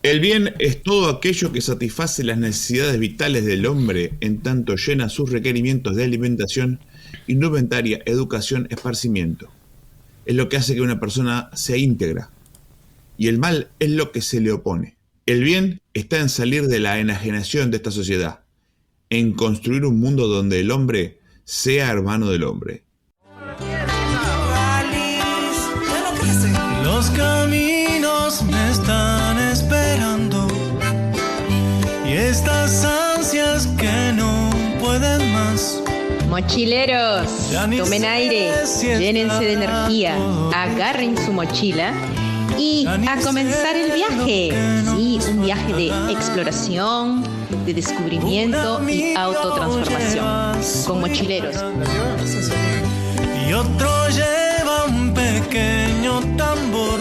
El bien es todo aquello que satisface las necesidades vitales del hombre en tanto llena sus requerimientos de alimentación, indumentaria, educación, esparcimiento. Es lo que hace que una persona sea íntegra. Y el mal es lo que se le opone. El bien está en salir de la enajenación de esta sociedad, en construir un mundo donde el hombre sea hermano del hombre. Los caminos me están esperando y estas ansias que no pueden más. Mochileros, tomen aire, llénense de energía, agarren su mochila y a comenzar el viaje. Sí, un viaje de exploración, de descubrimiento y autotransformación con mochileros. Y otro lleva un pequeño tambor,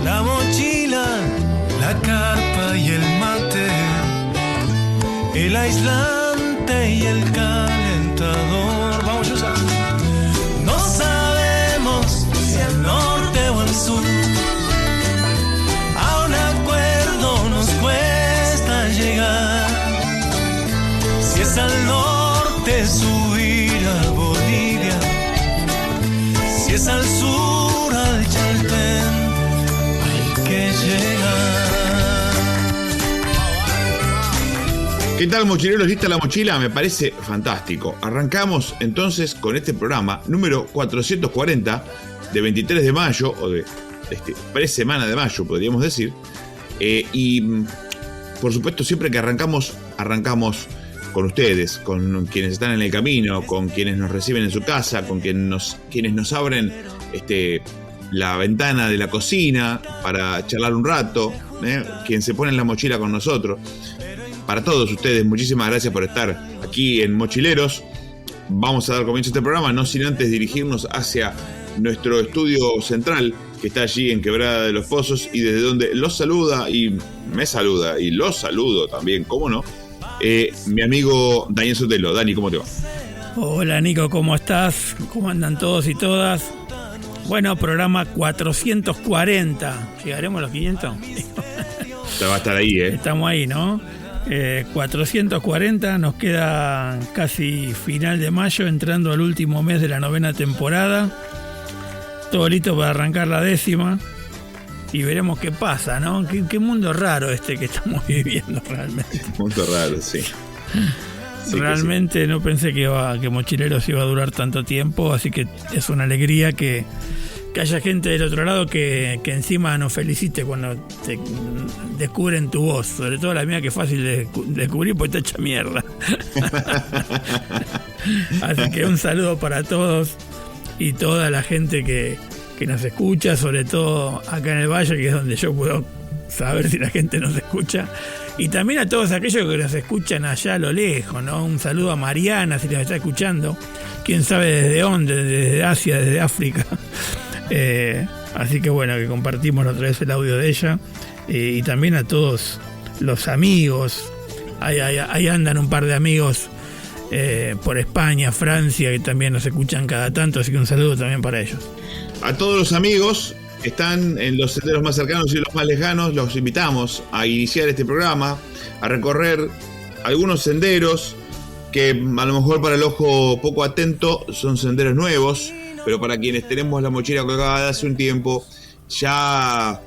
la mochila, la carpa y el mate, el aislante y el calentador. Vamos, Yusa. No sabemos si al norte o al sur, a un acuerdo nos cuesta llegar. Si es al norte subir a Bolivia, si es al sur al Chaltén, hay que llegar. ¿Qué tal, mochileros? ¿Lista la mochila? Me parece fantástico. Arrancamos entonces con este programa número 440 de 23 de mayo, o de pre-semana de mayo, podríamos decir. Y por supuesto, siempre que arrancamos con ustedes, con quienes están en el camino, con quienes nos reciben en su casa, con quienes nos abren la ventana de la cocina para charlar un rato, quien se pone en la mochila con nosotros. Para todos ustedes, muchísimas gracias por estar aquí en Mochileros. Vamos a dar comienzo a este programa, no sin antes dirigirnos hacia nuestro estudio central, que está allí en Quebrada de los Pozos, y desde donde los saluda y me saluda, y los saludo también, cómo no, mi amigo Daniel Sotelo. Dani, ¿cómo te va? Hola Nico, ¿cómo estás? ¿Cómo andan todos y todas? Bueno, programa 440. ¿Llegaremos a los 500? Te va a estar ahí, Estamos ahí, ¿no? 440, nos queda casi final de mayo, entrando al último mes de la 9ª temporada. Todo listo para arrancar la 10ª. Y veremos qué pasa, ¿no? Qué mundo raro que estamos viviendo realmente. Mundo raro, sí. Realmente sí. No pensé que Mochileros iba a durar tanto tiempo, así que es una alegría que haya gente del otro lado que encima nos felicite cuando te descubren tu voz, sobre todo la mía, que es fácil de descubrir porque está hecha mierda. Así que un saludo para todos y toda la gente que nos escucha, sobre todo acá en el Valle, que es donde yo puedo saber si la gente nos escucha. Y también a todos aquellos que nos escuchan allá a lo lejos, ¿no? Un saludo a Mariana, si nos está escuchando. Quién sabe desde dónde, desde Asia, desde África. Así que bueno, que compartimos otra vez el audio de ella. Y también a todos los amigos. Ahí andan un par de amigos por España, Francia, que también nos escuchan cada tanto. Así que un saludo también para ellos. A todos los amigos que están en los senderos más cercanos y los más lejanos, los invitamos a iniciar este programa, a recorrer algunos senderos que a lo mejor para el ojo poco atento son senderos nuevos, pero para quienes tenemos la mochila colgada de hace un tiempo, ya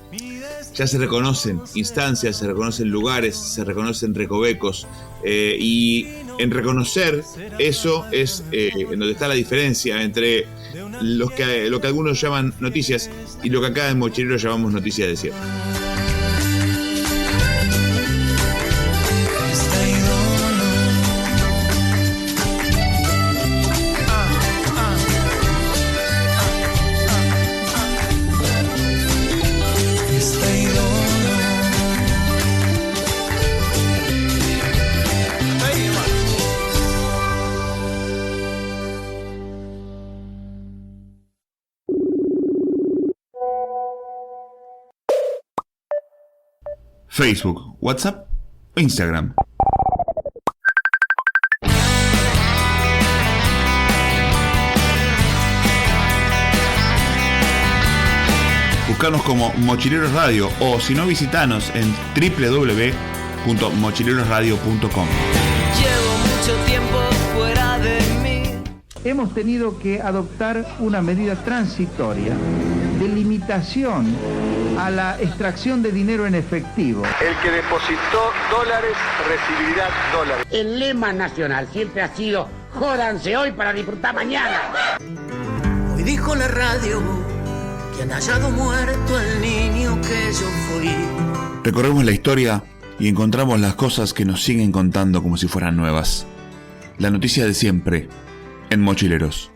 se reconocen instancias, se reconocen lugares, se reconocen recovecos, y en reconocer eso es en donde está la diferencia entre lo que algunos llaman noticias y lo que acá en Mochileros llamamos noticias de cierre. Facebook, WhatsApp o Instagram. Buscarnos como Mochileros Radio o si no visitanos en www.mochilerosradio.com. Llevo mucho tiempo fuera de mí. Hemos tenido que adoptar una medida transitoria de limitación a la extracción de dinero en efectivo. El que depositó dólares recibirá dólares. El lema nacional siempre ha sido: jódanse hoy para disfrutar mañana. Hoy dijo la radio que han hallado muerto al niño que yo fui. Recorremos la historia y encontramos las cosas que nos siguen contando como si fueran nuevas. La noticia de siempre en Mochileros.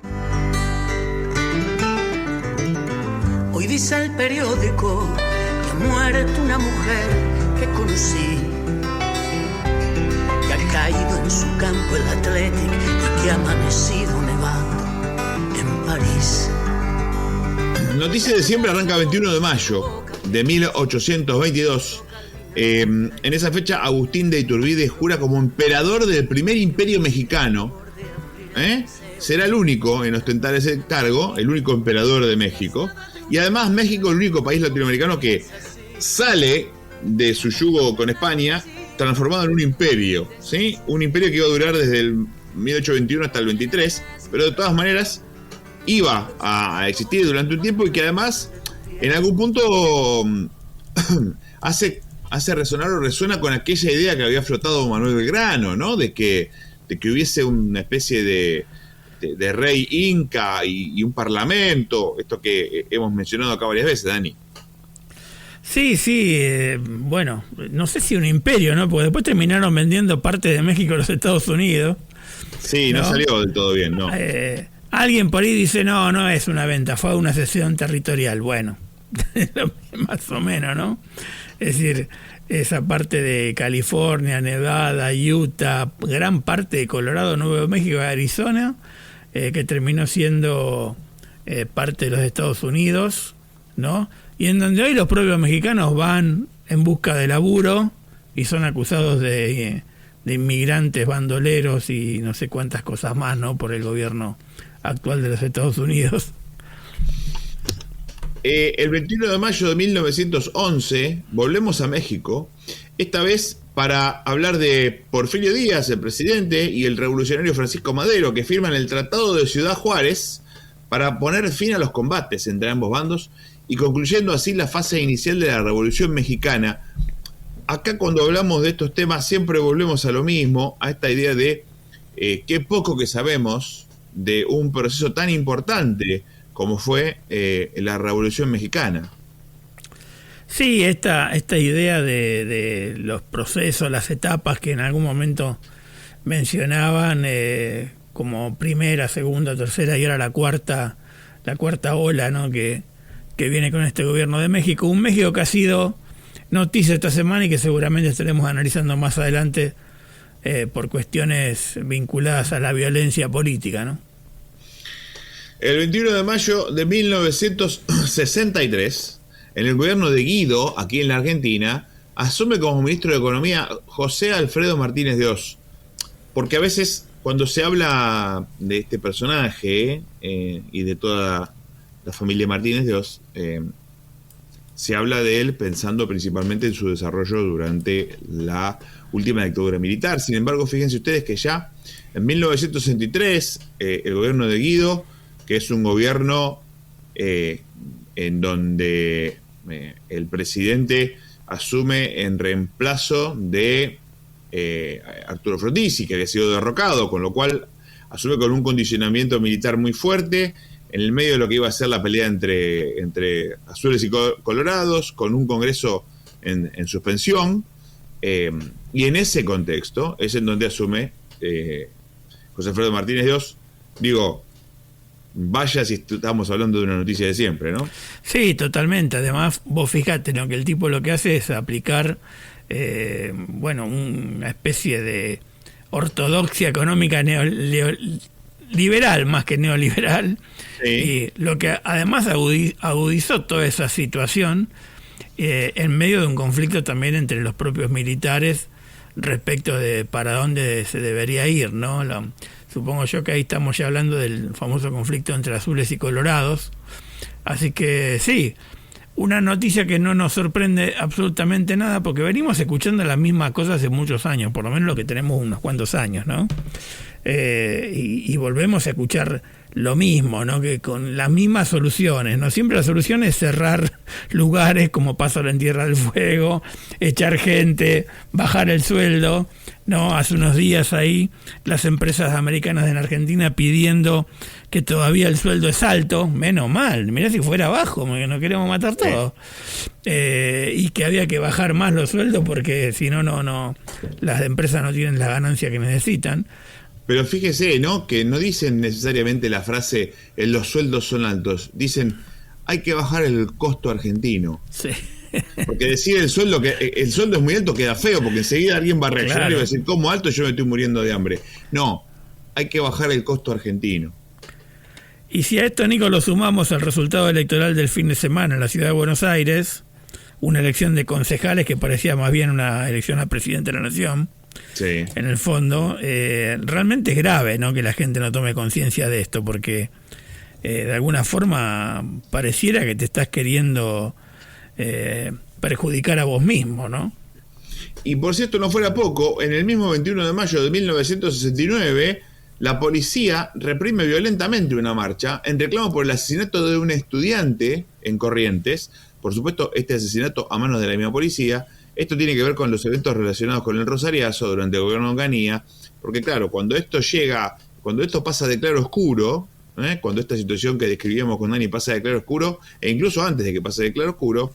Hoy dice el periódico que ha muerto una mujer que conocí, que ha caído en su campo el Athletic y que ha amanecido nevando en París. Noticia de siempre arranca 21 de mayo de 1822. En esa fecha Agustín de Iturbide jura como emperador del primer imperio mexicano. Será el único en ostentar ese cargo, el único emperador de México. Y además México es el único país latinoamericano que sale de su yugo con España transformado en un imperio, ¿sí? Un imperio que iba a durar desde el 1821 hasta el 23, pero de todas maneras iba a existir durante un tiempo y que además en algún punto hace resonar o resuena con aquella idea que había flotado Manuel Belgrano, ¿no? De que hubiese una especie de rey inca y un parlamento, esto que hemos mencionado acá varias veces, Dani. Sí, bueno, no sé si un imperio, ¿no? Porque después terminaron vendiendo parte de México a los Estados Unidos. Sí, no salió del todo bien, ¿no? Alguien por ahí dice, no es una venta, fue una cesión territorial. Bueno, más o menos, ¿no? Es decir, esa parte de California, Nevada, Utah, gran parte de Colorado, Nuevo México y Arizona, que terminó siendo parte de los Estados Unidos, ¿no? Y en donde hoy los propios mexicanos van en busca de laburo y son acusados de inmigrantes, bandoleros y no sé cuántas cosas más, ¿no? Por el gobierno actual de los Estados Unidos. El 21 de mayo de 1911 volvemos a México, esta vez para hablar de Porfirio Díaz, el presidente, y el revolucionario Francisco Madero, que firman el Tratado de Ciudad Juárez para poner fin a los combates entre ambos bandos y concluyendo así la fase inicial de la Revolución Mexicana. Acá cuando hablamos de estos temas siempre volvemos a lo mismo, a esta idea de qué poco que sabemos de un proceso tan importante como fue la Revolución Mexicana. Sí, esta idea de los procesos, las etapas que en algún momento mencionaban como primera, segunda, tercera y ahora la cuarta ola, ¿no? que viene con este gobierno de México. Un México que ha sido noticia esta semana y que seguramente estaremos analizando más adelante por cuestiones vinculadas a la violencia política, ¿no? El 21 de mayo de 1963, en el gobierno de Guido, aquí en la Argentina, asume como ministro de Economía José Alfredo Martínez de Oz. Porque a veces, cuando se habla de este personaje y de toda la familia Martínez de Oz, se habla de él pensando principalmente en su desarrollo durante la última dictadura militar. Sin embargo, fíjense ustedes que ya en 1963, el gobierno de Guido, que es un gobierno en donde el presidente asume en reemplazo de Arturo Frondizi, que había sido derrocado, con lo cual asume con un condicionamiento militar muy fuerte, en el medio de lo que iba a ser la pelea entre azules y colorados, con un Congreso en suspensión, y en ese contexto es en donde asume José Alfredo Martínez de Oz. Digo, vaya si estamos hablando de una noticia de siempre, ¿no? Sí, totalmente. Además, vos fijate, ¿no? Que el tipo lo que hace es aplicar, una especie de ortodoxia económica liberal más que neoliberal. Sí. Y lo que además agudizó toda esa situación en medio de un conflicto también entre los propios militares respecto de para dónde se debería ir, ¿no? Supongo yo que ahí estamos ya hablando del famoso conflicto entre azules y colorados. Así que sí, una noticia que no nos sorprende absolutamente nada, porque venimos escuchando las mismas cosas hace muchos años, por lo menos lo que tenemos unos cuantos años, ¿no? Y volvemos a escuchar lo mismo, ¿no? Que con las mismas soluciones, ¿no? Siempre la solución es cerrar lugares como Paso en Tierra del Fuego, echar gente, bajar el sueldo, ¿no? Hace unos días ahí las empresas americanas en Argentina pidiendo que todavía el sueldo es alto, menos mal, mirá si fuera bajo, porque nos queremos matar todos. Y que había que bajar más los sueldos porque si no, las empresas no tienen la ganancia que necesitan. Pero fíjese, ¿no? Que no dicen necesariamente la frase los sueldos son altos. Dicen, hay que bajar el costo argentino. Sí. Porque decir el sueldo es muy alto queda feo, porque enseguida alguien va a reaccionar y va a decir, ¿cómo alto? Yo me estoy muriendo de hambre. No, hay que bajar el costo argentino. Y si a esto, Nico, lo sumamos al resultado electoral del fin de semana en la ciudad de Buenos Aires, una elección de concejales que parecía más bien una elección a presidente de la nación, sí. En el fondo, realmente es grave, ¿no?, que la gente no tome conciencia de esto, porque de alguna forma pareciera que te estás queriendo perjudicar a vos mismo, ¿no? Y por si esto no fuera poco, en el mismo 21 de mayo de 1969, la policía reprime violentamente una marcha en reclamo por el asesinato de un estudiante en Corrientes. Por supuesto, este asesinato a manos de la misma policía. Esto tiene que ver con los eventos relacionados con el Rosariazo durante el gobierno de Onganía, porque claro, cuando esto pasa de claro oscuro, cuando esta situación que describíamos con Dani pasa de claro oscuro, e incluso antes de que pase de claro oscuro,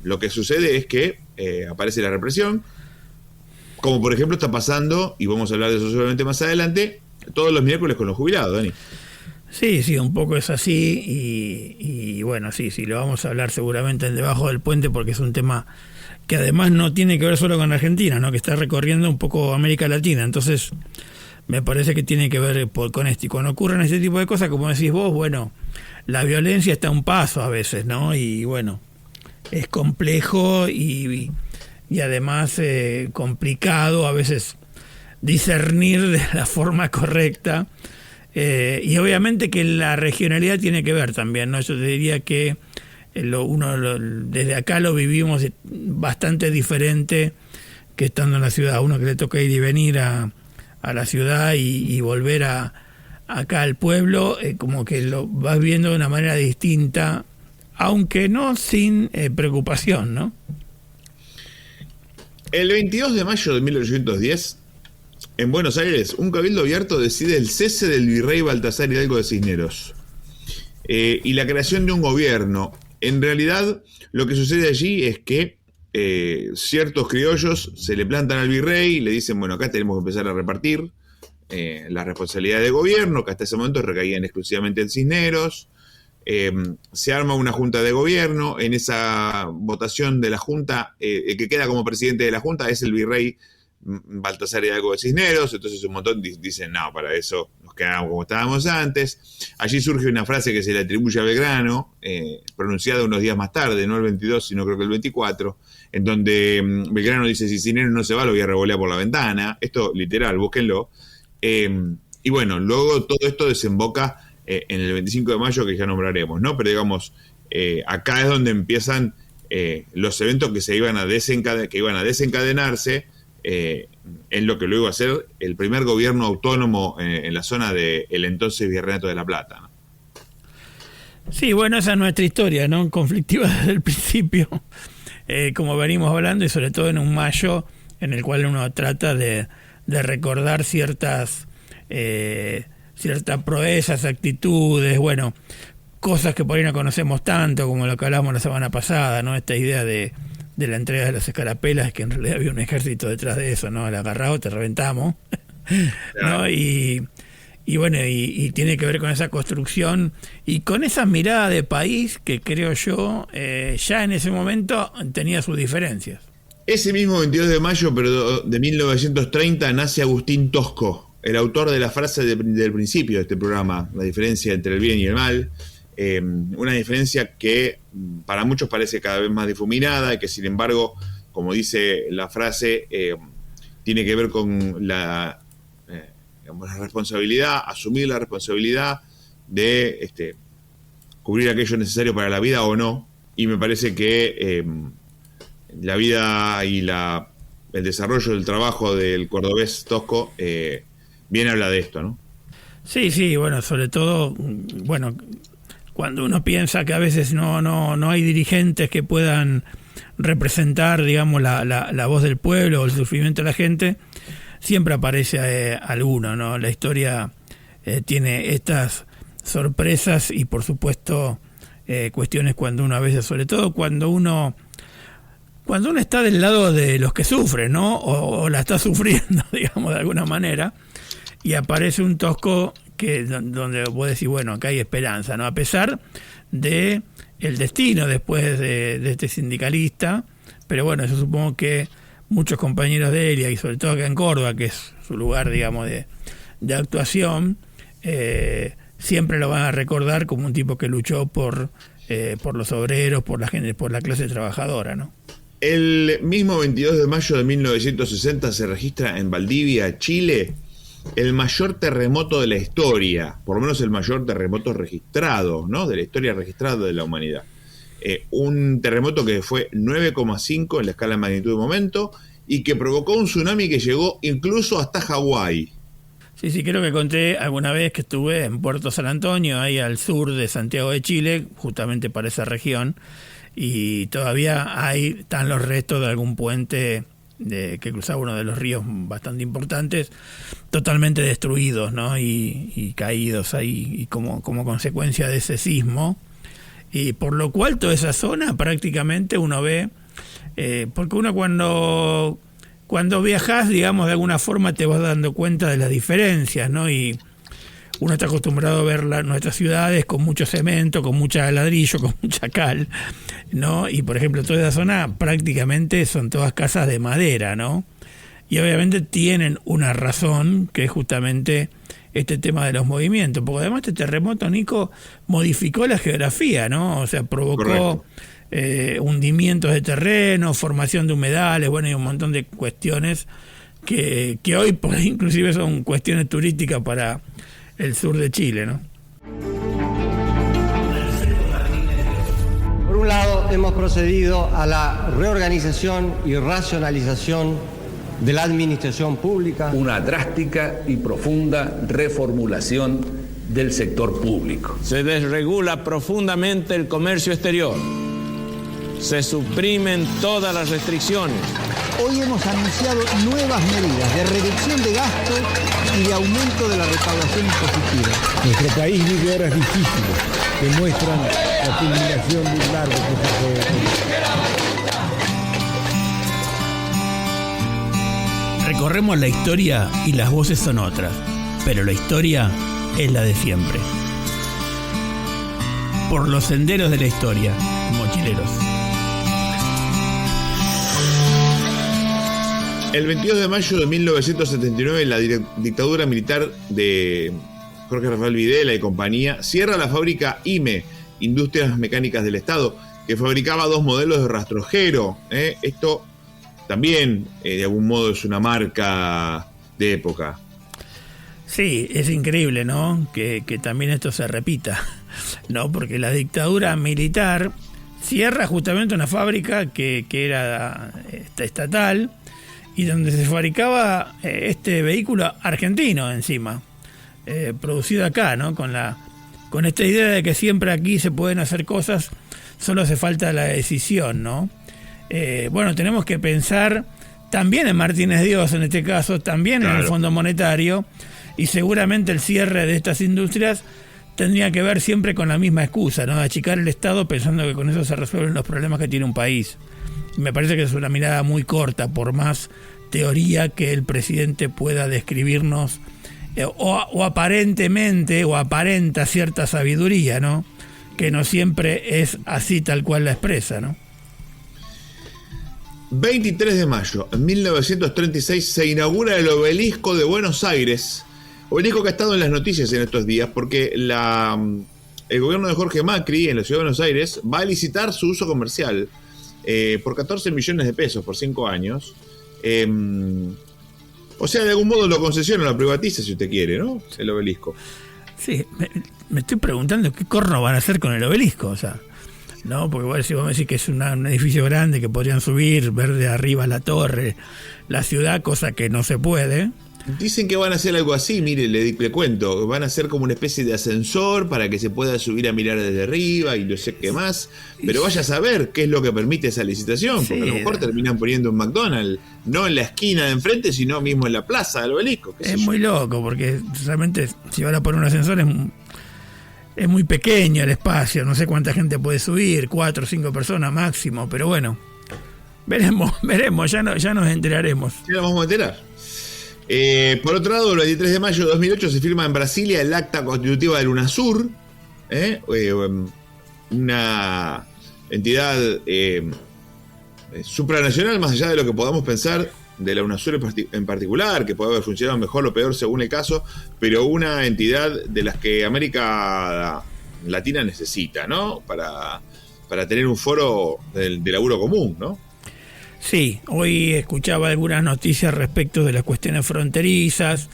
lo que sucede es que aparece la represión, como por ejemplo está pasando, y vamos a hablar de eso seguramente más adelante, todos los miércoles con los jubilados, Dani. Sí, un poco es así y bueno, sí, lo vamos a hablar seguramente en Debajo del Puente, porque es un tema que además no tiene que ver solo con Argentina, ¿no?, que está recorriendo un poco América Latina, entonces me parece que tiene que ver con esto. Y cuando ocurren este tipo de cosas, como decís vos, bueno, la violencia está a un paso a veces, ¿no? Y bueno, es complejo y además complicado a veces discernir de la forma correcta. Y obviamente que la regionalidad tiene que ver también, ¿no? Yo te diría que desde acá lo vivimos bastante diferente que estando en la ciudad. A uno que le toca ir y venir a la ciudad y volver acá al pueblo, como que lo vas viendo de una manera distinta, aunque no sin preocupación, ¿no? El 22 de mayo de 1810, en Buenos Aires, un cabildo abierto decide el cese del virrey Baltasar Hidalgo de Cisneros y la creación de un gobierno. En realidad, lo que sucede allí es que ciertos criollos se le plantan al virrey y le dicen, bueno, acá tenemos que empezar a repartir las responsabilidades de gobierno, que hasta ese momento recaían exclusivamente en Cisneros. Se arma una junta de gobierno. En esa votación de la junta, el que queda como presidente de la junta es el virrey Baltasar Hidalgo de Cisneros. Entonces un montón dicen, no, para eso nos quedamos como estábamos antes. Allí surge una frase que se le atribuye a Belgrano, pronunciada unos días más tarde, no el 22, sino creo que el 24, en donde Belgrano dice, si Cisneros no se va, lo voy a revolear por la ventana. Esto literal, búsquenlo. Y bueno, luego todo esto desemboca en el 25 de mayo, que ya nombraremos, ¿no? Pero digamos, acá es donde empiezan los eventos que iban a desencadenarse en lo que luego va a ser el primer gobierno autónomo en la zona del entonces Virreinato de la Plata, ¿no? Sí, bueno, esa es nuestra historia, ¿no? Conflictiva desde el principio, como venimos hablando, y sobre todo en un mayo en el cual uno trata de recordar ciertas proezas, actitudes, bueno, cosas que por ahí no conocemos tanto, como lo que hablamos la semana pasada, ¿no? Esta idea de la entrega de las escarapelas, que en realidad había un ejército detrás de eso, ¿no? Al agarrado te reventamos, ¿no? Y bueno, y tiene que ver con esa construcción y con esa mirada de país que creo yo ya en ese momento tenía sus diferencias. Ese mismo 22 de mayo, pero de 1930, nace Agustín Tosco, el autor de la frase del principio de este programa, la diferencia entre el bien y el mal. Una diferencia que para muchos parece cada vez más difuminada y que sin embargo, como dice la frase, tiene que ver con la responsabilidad, asumir la responsabilidad de cubrir aquello necesario para la vida o no, y me parece que la vida y el desarrollo del trabajo del cordobés Tosco bien habla de esto, ¿no? Sí, bueno, sobre todo, bueno, cuando uno piensa que a veces no hay dirigentes que puedan representar, digamos, la voz del pueblo o el sufrimiento de la gente, siempre aparece alguno, ¿no? La historia tiene estas sorpresas y, por supuesto, cuestiones cuando uno a veces, sobre todo cuando uno está del lado de los que sufren, ¿no? O la está sufriendo, digamos, de alguna manera, y aparece un Tosco donde vos decís, bueno, acá hay esperanza, ¿no? A pesar de el destino después de este sindicalista, pero bueno, yo supongo que muchos compañeros de él, y sobre todo acá en Córdoba, que es su lugar, digamos, de actuación, siempre lo van a recordar como un tipo que luchó por los obreros, por la gente, por la clase trabajadora, ¿no? El mismo 22 de mayo de 1960 se registra en Valdivia, Chile, el mayor terremoto de la historia, por lo menos el mayor terremoto registrado, ¿no? De la historia registrada de la humanidad. Un terremoto que fue 9,5 en la escala de magnitud de momento y que provocó un tsunami que llegó incluso hasta Hawái. Sí, creo que conté alguna vez que estuve en Puerto San Antonio, ahí al sur de Santiago de Chile, justamente para esa región, y todavía están los restos de algún puente que cruzaba uno de los ríos bastante importantes, totalmente destruidos, ¿no? Y caídos ahí, y como consecuencia de ese sismo, y por lo cual toda esa zona prácticamente uno ve, porque uno cuando viajas, digamos, de alguna forma te vas dando cuenta de las diferencias, ¿no? Y uno está acostumbrado a ver nuestras ciudades con mucho cemento, con mucha ladrillo, con mucha cal, ¿no? Y por ejemplo, toda esa zona prácticamente son todas casas de madera, ¿no? Y obviamente tienen una razón, que es justamente este tema de los movimientos, porque además este terremoto, Nico, modificó la geografía, ¿no? O sea, provocó hundimientos de terreno, formación de humedales, bueno, y un montón de cuestiones que hoy inclusive son cuestiones turísticas para el sur de Chile, ¿no? Por un lado, hemos procedido a la reorganización y racionalización de la administración pública. Una drástica y profunda reformulación del sector público. Se desregula profundamente el comercio exterior. Se suprimen todas las restricciones. Hoy hemos anunciado nuevas medidas de reducción de gastos y de aumento de la recaudación impositiva. Nuestro país vive horas difíciles que muestran la culminación de un largo proceso. Recorremos la historia y las voces son otras, pero la historia es la de siempre. Por los senderos de la historia, mochileros. El 22 de mayo de 1979, la dictadura militar de Jorge Rafael Videla y compañía cierra la fábrica IME, Industrias Mecánicas del Estado, que fabricaba 2 modelos de rastrojero. Esto también, de algún modo, es una marca de época. Sí, es increíble, ¿no? Que también esto se repita, ¿no? Porque la dictadura militar cierra justamente una fábrica que era estatal, y donde se fabricaba este vehículo argentino encima, producido acá, ¿no? Con esta idea de que siempre aquí se pueden hacer cosas, solo hace falta la decisión, ¿no? Bueno, tenemos que pensar también en Martínez Dios, en este caso, también en el Fondo Monetario, y seguramente el cierre de estas industrias tendría que ver siempre con la misma excusa, ¿no? Achicar el Estado pensando que con eso se resuelven los problemas que tiene un país. Me parece que es una mirada muy corta, por más teoría que el presidente pueda describirnos, o aparentemente, o aparenta cierta sabiduría, ¿no? Que no siempre es así tal cual la expresa, ¿no? 23 de mayo de 1936 se inaugura el Obelisco de Buenos Aires, obelisco que ha estado en las noticias en estos días porque el gobierno de Jorge Macri en la ciudad de Buenos Aires va a licitar su uso comercial por 14 millones de pesos por 5 años. O sea, de algún modo lo concesiona, lo privatiza si usted quiere, ¿no? El obelisco. Sí, me estoy preguntando qué corno van a hacer con el obelisco, o sea, ¿no? Porque bueno, si vos me decís que es un edificio grande que podrían subir, ver de arriba la torre, la ciudad, cosa que no se puede. Dicen que van a hacer algo así, mire, le cuento, van a hacer como una especie de ascensor para que se pueda subir a mirar desde arriba y no sé qué más, pero vaya a saber qué es lo que permite esa licitación, porque a lo mejor terminan poniendo un McDonald's, no en la esquina de enfrente, sino mismo en la plaza del obelisco. Es muy loco, porque realmente si van a poner un ascensor es muy pequeño el espacio, no sé cuánta gente puede subir, 4 o 5 personas máximo, pero bueno, veremos, ya nos enteraremos. Ya nos vamos a enterar. Por otro lado, el 23 de mayo de 2008 se firma en Brasilia el acta constitutiva del UNASUR, una entidad supranacional, más allá de lo que podamos pensar de la UNASUR en particular, que puede haber funcionado mejor o peor según el caso, pero una entidad de las que América Latina necesita, ¿no? Para tener un foro de laburo común, ¿no? Sí, hoy escuchaba algunas noticias respecto de las cuestiones fronterizas,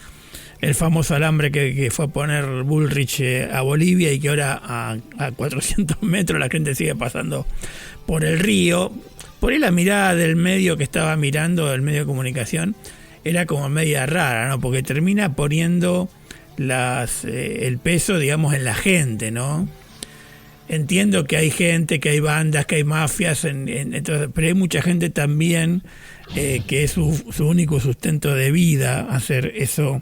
el famoso alambre que fue a poner Bullrich a Bolivia y que ahora a 400 metros la gente sigue pasando por el río. Por ahí la mirada del medio que estaba mirando, el medio de comunicación, era como media rara, ¿no? Porque termina poniendo el peso, digamos, en la gente, ¿no? Entiendo que hay gente, que hay bandas, que hay mafias, entonces, pero hay mucha gente también que es su único sustento de vida hacer eso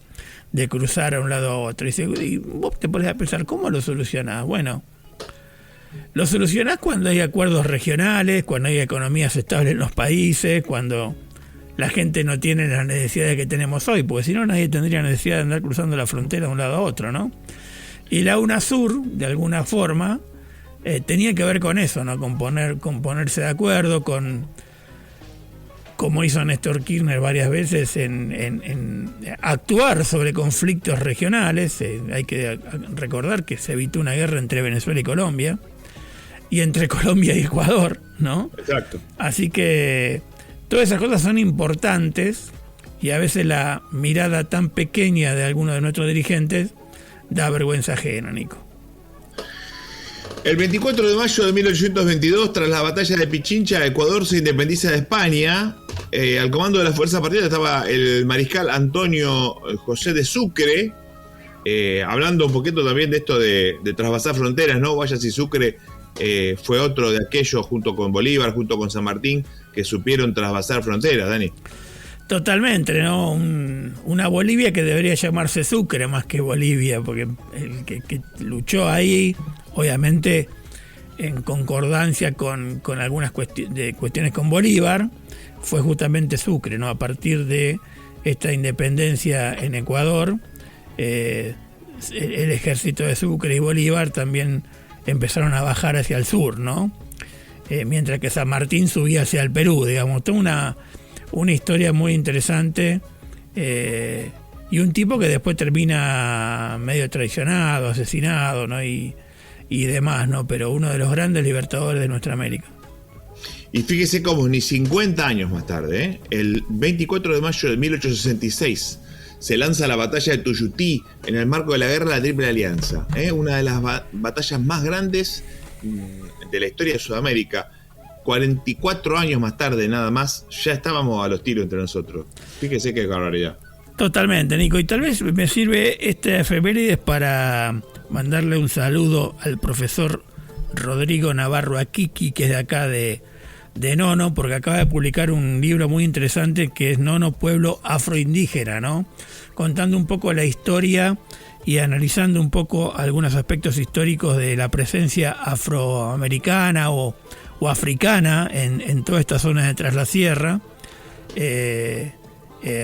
de cruzar a un lado a otro. Y vos te pones a pensar, ¿cómo lo solucionás? Bueno, lo solucionás cuando hay acuerdos regionales, cuando hay economías estables en los países, cuando la gente no tiene las necesidades que tenemos hoy, porque si no nadie tendría necesidad de andar cruzando la frontera de un lado a otro, ¿no? Y la UNASUR, de alguna forma, tenía que ver con eso, ¿no? Con ponerse de acuerdo, como hizo Néstor Kirchner varias veces, en actuar sobre conflictos regionales. Hay que recordar que se evitó una guerra entre Venezuela y Colombia, y entre Colombia y Ecuador, ¿no? Exacto. Así que todas esas cosas son importantes, y a veces la mirada tan pequeña de algunos de nuestros dirigentes da vergüenza ajena, Nico. El 24 de mayo de 1822, tras la batalla de Pichincha, Ecuador se independiza de España. Al comando de la fuerza partida estaba el mariscal Antonio José de Sucre, hablando un poquito también de esto de trasvasar fronteras, ¿no? Vaya si Sucre fue otro de aquellos, junto con Bolívar, junto con San Martín, que supieron trasvasar fronteras, Dani. Totalmente, ¿no? Una Bolivia que debería llamarse Sucre más que Bolivia, porque el que luchó ahí, obviamente en concordancia con algunas cuestiones con Bolívar, fue justamente Sucre, ¿no? A partir de esta independencia en Ecuador, el ejército de Sucre y Bolívar también empezaron a bajar hacia el sur, ¿no? Mientras que San Martín subía hacia el Perú, digamos. Toda una historia muy interesante, y un tipo que después termina medio traicionado, asesinado, ¿no? Y demás, ¿no? Pero uno de los grandes libertadores de nuestra América. Y fíjese cómo ni 50 años más tarde, el 24 de mayo de 1866, se lanza la batalla de Tuyutí en el marco de la guerra de la Triple Alianza, una de las batallas más grandes de la historia de Sudamérica. 44 años más tarde, nada más, ya estábamos a los tiros entre nosotros. Fíjese qué barbaridad. Totalmente, Nico. Y tal vez me sirve esta efemérides para mandarle un saludo al profesor Rodrigo Navarro Aquiki, que es de acá de Nono, porque acaba de publicar un libro muy interesante que es Nono, Pueblo Afroindígena, ¿no? Contando un poco la historia y analizando un poco algunos aspectos históricos de la presencia afroamericana o africana en toda esta zona de Tras la Sierra,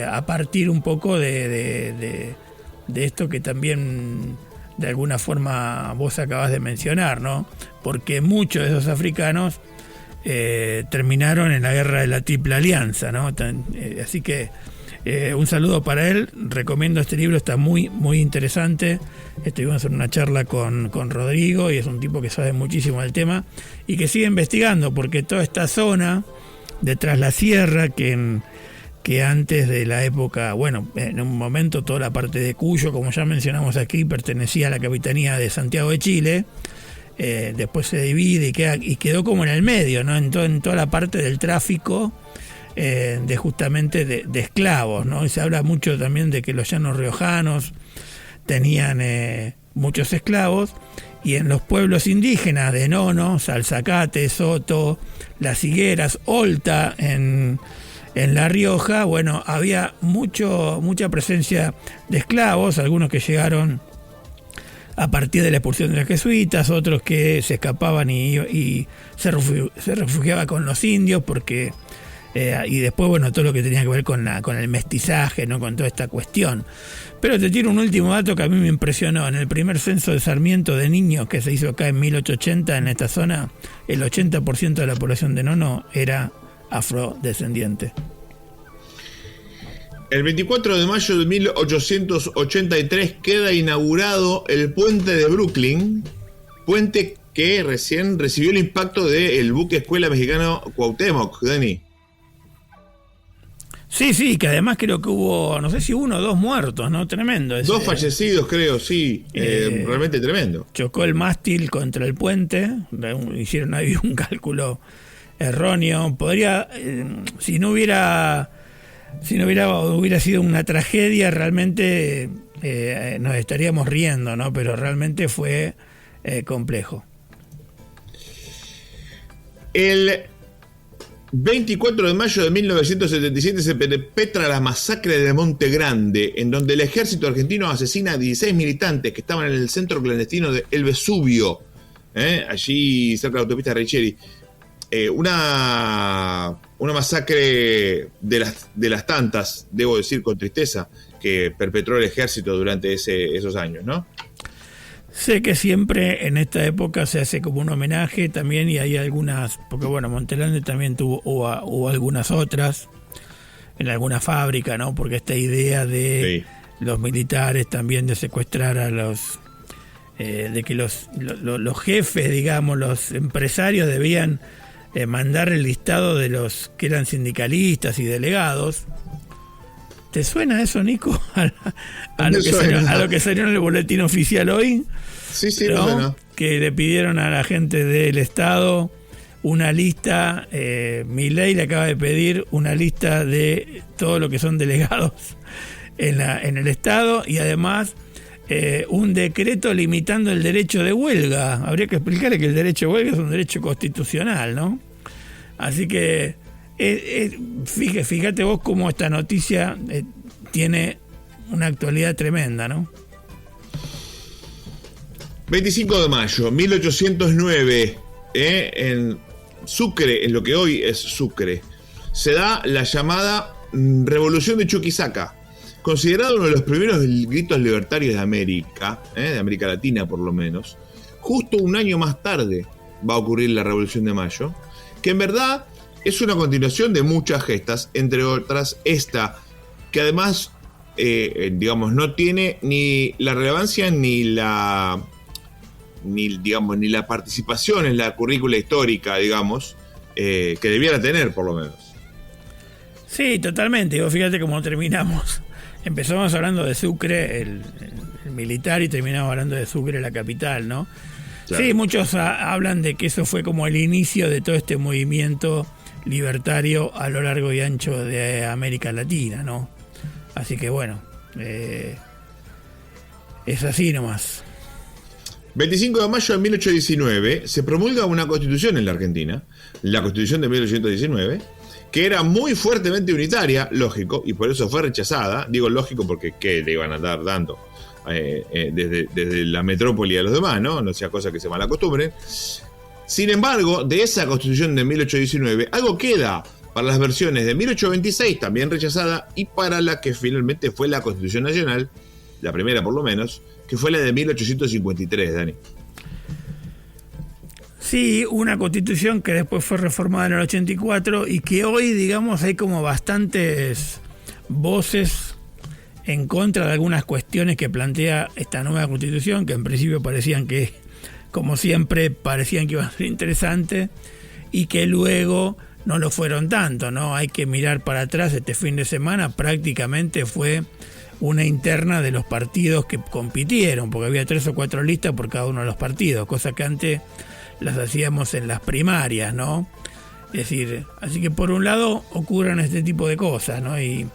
a partir un poco de esto que también de alguna forma vos acabas de mencionar, ¿no? Porque muchos de esos africanos terminaron en la guerra de la Triple Alianza, ¿no? Así que un saludo para él. Recomiendo este libro, está muy muy interesante. Estuvimos en una charla con Rodrigo, y es un tipo que sabe muchísimo del tema y que sigue investigando, porque toda esta zona de Tras la Sierra, que que antes de la época, bueno, en un momento toda la parte de Cuyo, como ya mencionamos aquí, pertenecía a la Capitanía de Santiago de Chile. Después se divide y quedó como en el medio, ¿no? En toda la parte del tráfico de justamente de esclavos, ¿no? Y se habla mucho también de que los llanos riojanos tenían muchos esclavos, y en los pueblos indígenas de Nono, Salzacate, Soto, Las Higueras, Olta, en La Rioja, bueno, había mucha presencia de esclavos, algunos que llegaron a partir de la expulsión de los jesuitas, otros que se escapaban y se refugiaban con los indios, porque y después, bueno, todo lo que tenía que ver con el mestizaje, ¿no? Con toda esta cuestión. Pero te tiro un último dato que a mí me impresionó. En el primer censo de Sarmiento de niños que se hizo acá en 1880 en esta zona, el 80% de la población de Nono era afrodescendiente. El 24 de mayo de 1883 queda inaugurado el puente de Brooklyn, puente que recién recibió el impacto del buque escuela mexicano Cuauhtémoc, Dani. Sí, que además creo que hubo, no sé si 1 o 2 muertos, ¿no? Tremendo. 2 fallecidos, creo, sí. Realmente tremendo. Chocó el mástil contra el puente, hicieron ahí un cálculo erróneo. Podría, si no hubiera sido una tragedia, realmente nos estaríamos riendo, ¿no? Pero realmente fue complejo. El 24 de mayo de 1977 se perpetra la masacre de Monte Grande, en donde el ejército argentino asesina a 16 militantes que estaban en el centro clandestino de El Vesubio, allí cerca de la autopista Riccieri. Una masacre de las tantas, debo decir con tristeza, que perpetró el ejército durante esos años, ¿no? Sé que siempre en esta época se hace como un homenaje también, y hay algunas, porque bueno, Monte Grande también hubo algunas otras en alguna fábrica, ¿no? Porque esta idea de los militares también de secuestrar a los de que los jefes, digamos, los empresarios debían mandar el listado de los que eran sindicalistas y delegados. ¿Te suena eso, Nico? A lo que salió en el boletín oficial hoy. Sí, ¿no? Bueno. Que le pidieron a la gente del Estado una lista. Milei le acaba de pedir una lista de todo lo que son delegados en el Estado, y además un decreto limitando el derecho de huelga. Habría que explicarle que el derecho de huelga es un derecho constitucional, ¿no? Así que fíjate vos cómo esta noticia tiene una actualidad tremenda, ¿no? 25 de mayo, 1809, en Sucre, en lo que hoy es Sucre, se da la llamada Revolución de Chuquisaca, considerado uno de los primeros gritos libertarios de América Latina por lo menos. Justo un año más tarde va a ocurrir la Revolución de Mayo, que en verdad es una continuación de muchas gestas, entre otras esta, que además, digamos, no tiene ni la relevancia ni la participación en la currícula histórica, digamos, que debiera tener, por lo menos. Sí, totalmente. Y vos fíjate cómo terminamos. Empezamos hablando de Sucre, el militar, y terminamos hablando de Sucre, la capital, ¿no? Claro. Sí, muchos hablan de que eso fue como el inicio de todo este movimiento libertario a lo largo y ancho de América Latina, ¿no? Así que bueno, es así nomás. 25 de mayo de 1819 se promulga una constitución en la Argentina, la Constitución de 1819, que era muy fuertemente unitaria, lógico, y por eso fue rechazada. Digo lógico porque ¿qué le iban a andar dando desde la metrópoli a los demás, ¿no? No sea cosa que se malacostumbren. Sin embargo, de esa Constitución de 1819, algo queda para las versiones de 1826, también rechazada, y para la que finalmente fue la Constitución Nacional, la primera por lo menos, que fue la de 1853, Dani. Sí, una constitución que después fue reformada en el 84 y que hoy, digamos, hay como bastantes voces en contra de algunas cuestiones que plantea esta nueva constitución, que en principio parecían que, como siempre, parecían que iban a ser interesantes, y que luego no lo fueron tanto, ¿no? Hay que mirar para atrás. Este fin de semana prácticamente fue una interna de los partidos que compitieron, porque había 3 o 4 listas por cada uno de los partidos, cosa que antes las hacíamos en las primarias, ¿no? Es decir, así que por un lado ocurren este tipo de cosas, ¿no? Y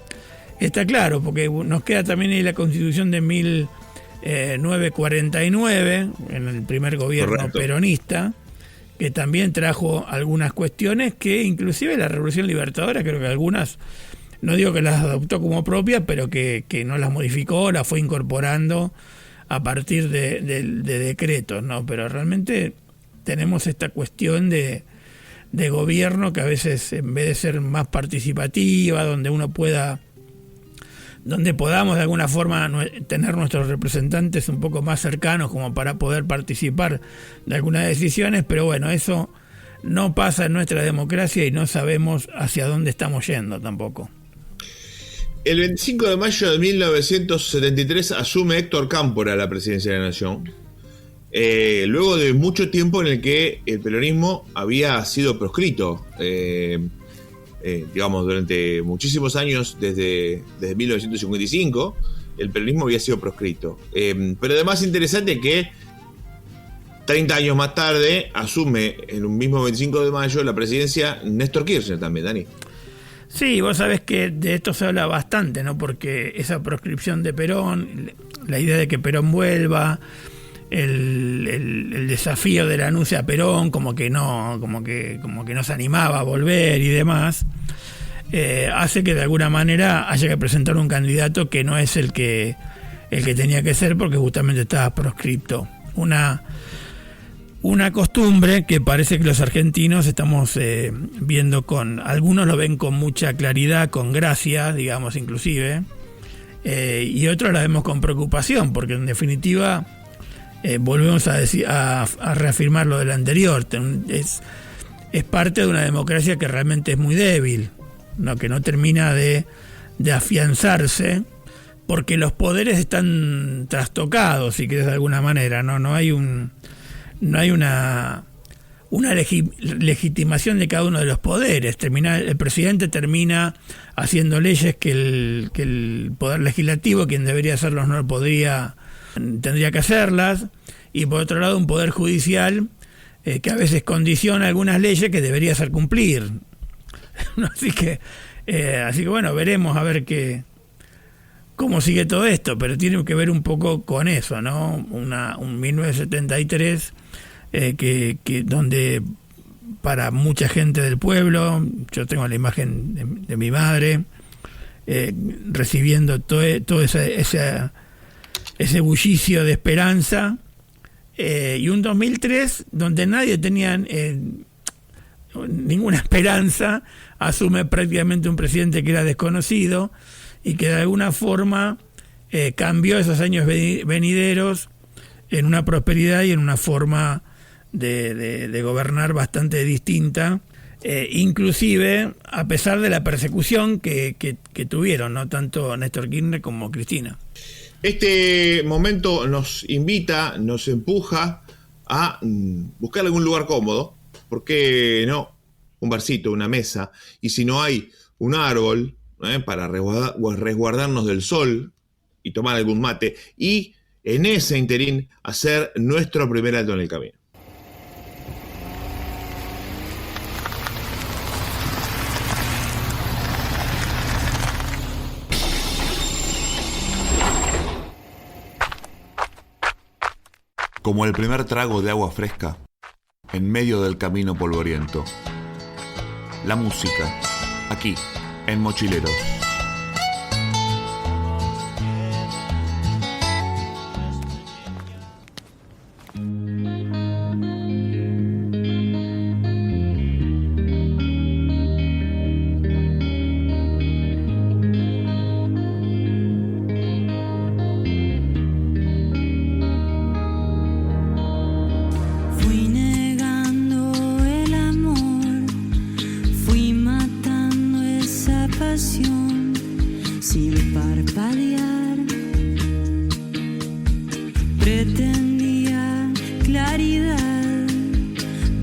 está claro, porque nos queda también ahí la Constitución de 1949, en el primer gobierno Correcto. peronista, que también trajo algunas cuestiones que inclusive la Revolución Libertadora, creo que algunas, no digo que las adoptó como propias, pero que no las modificó, las fue incorporando a partir de decretos, ¿no? Pero realmente tenemos esta cuestión de gobierno que a veces, en vez de ser más participativa, donde podamos de alguna forma tener nuestros representantes un poco más cercanos como para poder participar de algunas decisiones, pero bueno, eso no pasa en nuestra democracia y no sabemos hacia dónde estamos yendo tampoco. El 25 de mayo de 1973 asume Héctor Cámpora la presidencia de la Nación, luego de mucho tiempo en el que el peronismo había sido proscrito, digamos, durante muchísimos años, desde 1955, el peronismo había sido proscrito. Pero además interesante que 30 años más tarde asume, en un mismo 25 de mayo, la presidencia Néstor Kirchner también, Dani. Sí, vos sabés que de esto se habla bastante, ¿no? Porque esa proscripción de Perón, la idea de que Perón vuelva, el desafío de la anuncia a Perón, como que no se animaba a volver y demás, hace que de alguna manera haya que presentar un candidato que no es el que tenía que ser, porque justamente estaba proscripto. Una costumbre que parece que los argentinos estamos viendo algunos lo ven con mucha claridad, con gracia, digamos, inclusive, y otros la vemos con preocupación, porque en definitiva volvemos a reafirmar lo del anterior. Es parte de una democracia que realmente es muy débil, ¿no? Que no termina de afianzarse, porque los poderes están trastocados, si querés, de alguna manera, no hay una legitimación de cada uno de los poderes. El presidente termina haciendo leyes que el poder legislativo, quien debería hacerlos, tendría que hacerlas, y por otro lado un poder judicial que a veces condiciona algunas leyes que debería hacer cumplir. así que bueno, veremos a ver cómo sigue todo esto, pero tiene que ver un poco con eso, ¿no? Un 1973 donde para mucha gente del pueblo, yo tengo la imagen de mi madre recibiendo todo ese bullicio de esperanza, y un 2003 donde nadie tenía ninguna esperanza, asume prácticamente un presidente que era desconocido y que de alguna forma cambió esos años venideros en una prosperidad y en una forma de gobernar bastante distinta, inclusive a pesar de la persecución que tuvieron, ¿no? Tanto Néstor Kirchner como Cristina. Este momento nos invita, nos empuja a buscar algún lugar cómodo. ¿Por qué no? Un barcito, una mesa. Y si no hay un árbol, para resguardarnos del sol y tomar algún mate. Y en ese interín hacer nuestro primer alto en el camino. Como el primer trago de agua fresca en medio del camino polvoriento. La música, aquí, en Mochileros. Sin parpadear, pretendía claridad,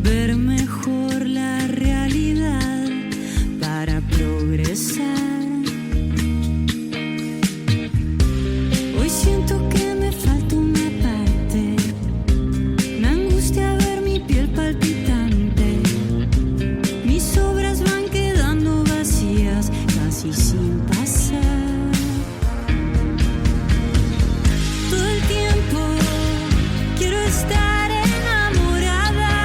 ver mejor la realidad. progresar. Hoy siento que me falta una parte, me angustia ver mi piel palpitante, mis obras van quedando vacías, casi sin pasar. Todo el tiempo quiero estar enamorada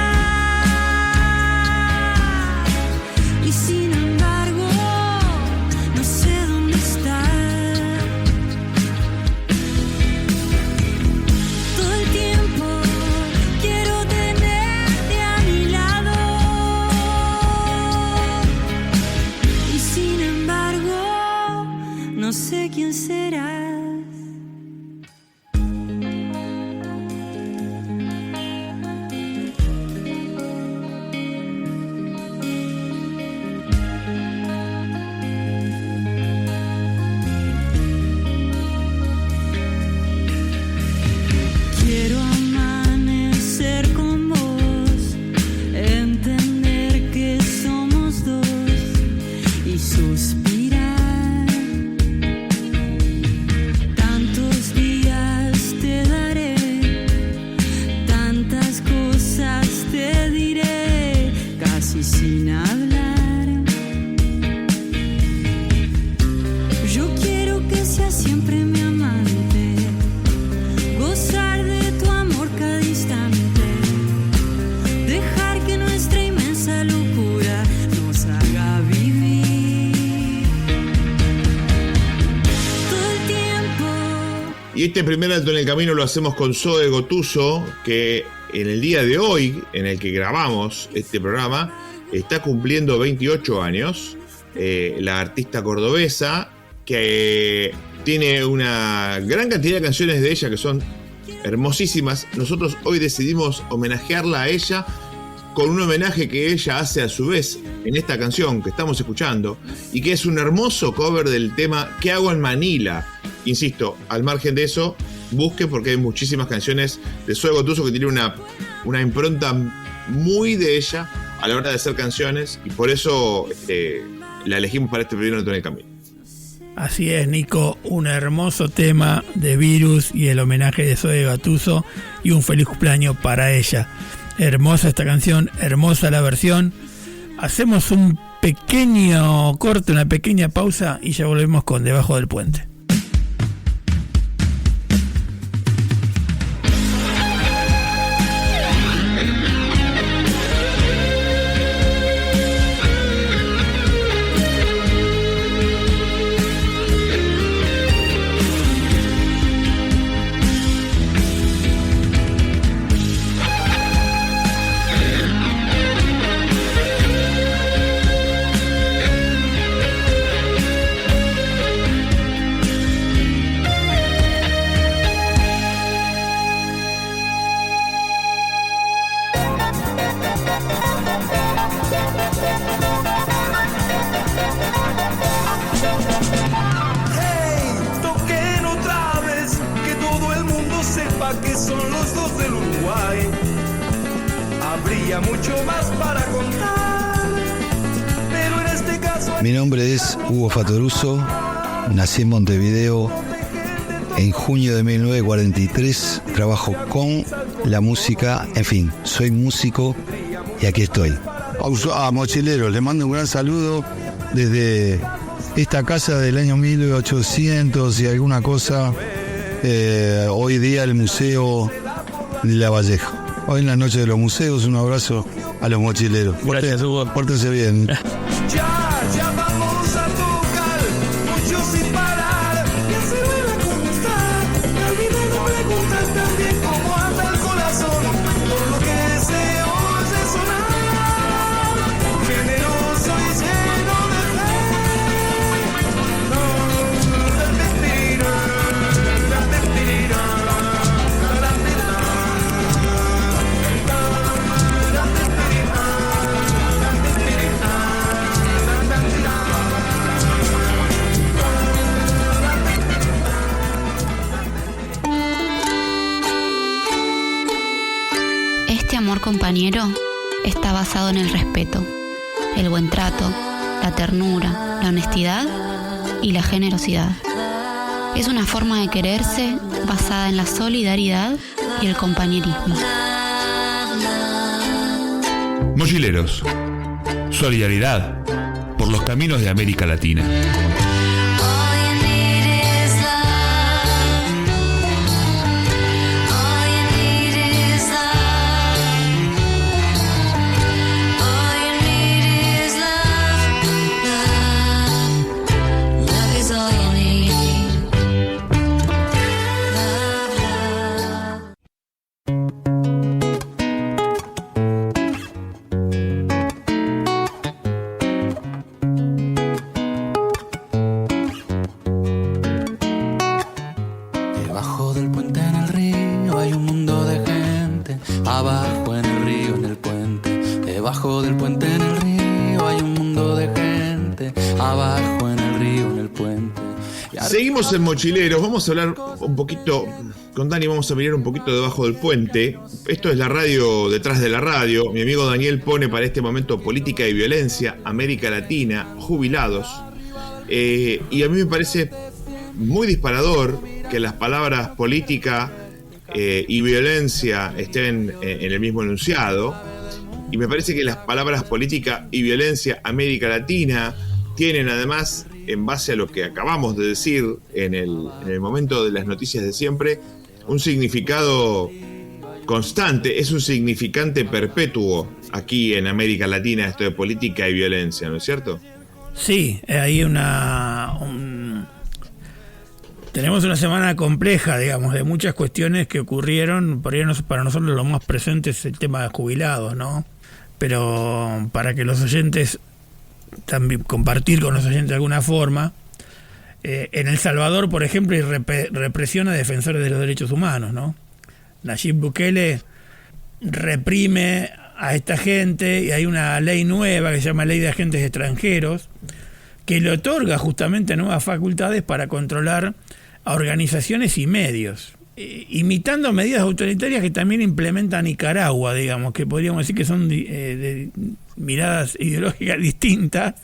y sin embargo no sé dónde estar. Todo el tiempo quiero tenerte a mi lado y sin embargo no sé quién serás. Quiero amanecer con vos, entender que somos dos y suspirar. Tantos días te daré, tantas cosas te diré, casi sin hablar. Yo quiero que seas siempre mi amante, gozar de tu amor cada instante, dejar que nuestra inmensa locura nos haga vivir. Todo el tiempo. Y este primer alto en el camino lo hacemos con Zoe Gotuso, que en el día de hoy, en el que grabamos este programa, está cumpliendo 28 años. La artista cordobesa, que tiene una gran cantidad de canciones de ella que son hermosísimas. Nosotros hoy decidimos homenajearla a ella con un homenaje que ella hace a su vez en esta canción que estamos escuchando, y que es un hermoso cover del tema ¿Qué hago en Manila? Insisto, al margen de eso, busquen, porque hay muchísimas canciones de Zoe Gotuso que tiene una impronta muy de ella a la hora de hacer canciones, y por eso la elegimos para este primer alto en el camino. Así es, Nico, un hermoso tema de Virus y el homenaje de Zoe Gotuso, y un feliz cumpleaños para ella. Hermosa esta canción, hermosa la versión. Hacemos un pequeño corte, una pequeña pausa, y ya volvemos con Debajo del Puente. Mi nombre es Hugo Fatoruso, nací en Montevideo en junio de 1943, trabajo con la música, en fin, soy músico y aquí estoy. A Mochileros, le mando un gran saludo desde esta casa del año 1800 y alguna cosa, hoy día el Museo de La Valleja. Hoy en la noche de los museos, un abrazo a los mochileros. Gracias, Hugo. Pórtense bien. Ya vamos a tocar mucho sin parar y hacerla constar. Me olvidé de preguntar también cómo anda el corazón. Por lo que deseo es sonar, generoso y lleno de fe. Este amor compañero está basado en el respeto, el buen trato, la ternura, la honestidad y la generosidad. Es una forma de quererse basada en la solidaridad y el compañerismo. Mochileros, solidaridad por los caminos de América Latina. Seguimos en Mochileros, vamos a hablar un poquito, con Dani vamos a mirar un poquito debajo del puente. Esto es la radio detrás de la radio. Mi amigo Daniel pone para este momento política y violencia, América Latina, jubilados. Y a mí me parece muy disparador que las palabras política y violencia estén en el mismo enunciado. Y me parece que las palabras política y violencia, América Latina, tienen además, en base a lo que acabamos de decir en el momento de las noticias de siempre, un significado constante, es un significante perpetuo aquí en América Latina, esto de política y violencia, ¿no es cierto? Sí, hay tenemos una semana compleja, digamos, de muchas cuestiones que ocurrieron. Por ahí para nosotros lo más presente es el tema de jubilados, ¿no? Pero para que los oyentes, también compartir con los oyentes de alguna forma, en El Salvador, por ejemplo, hay represión a defensores de los derechos humanos, ¿no? Nayib Bukele reprime a esta gente y hay una ley nueva que se llama Ley de Agentes Extranjeros que le otorga justamente nuevas facultades para controlar a organizaciones y medios, imitando medidas autoritarias que también implementa Nicaragua, digamos, que podríamos decir que son de miradas ideológicas distintas,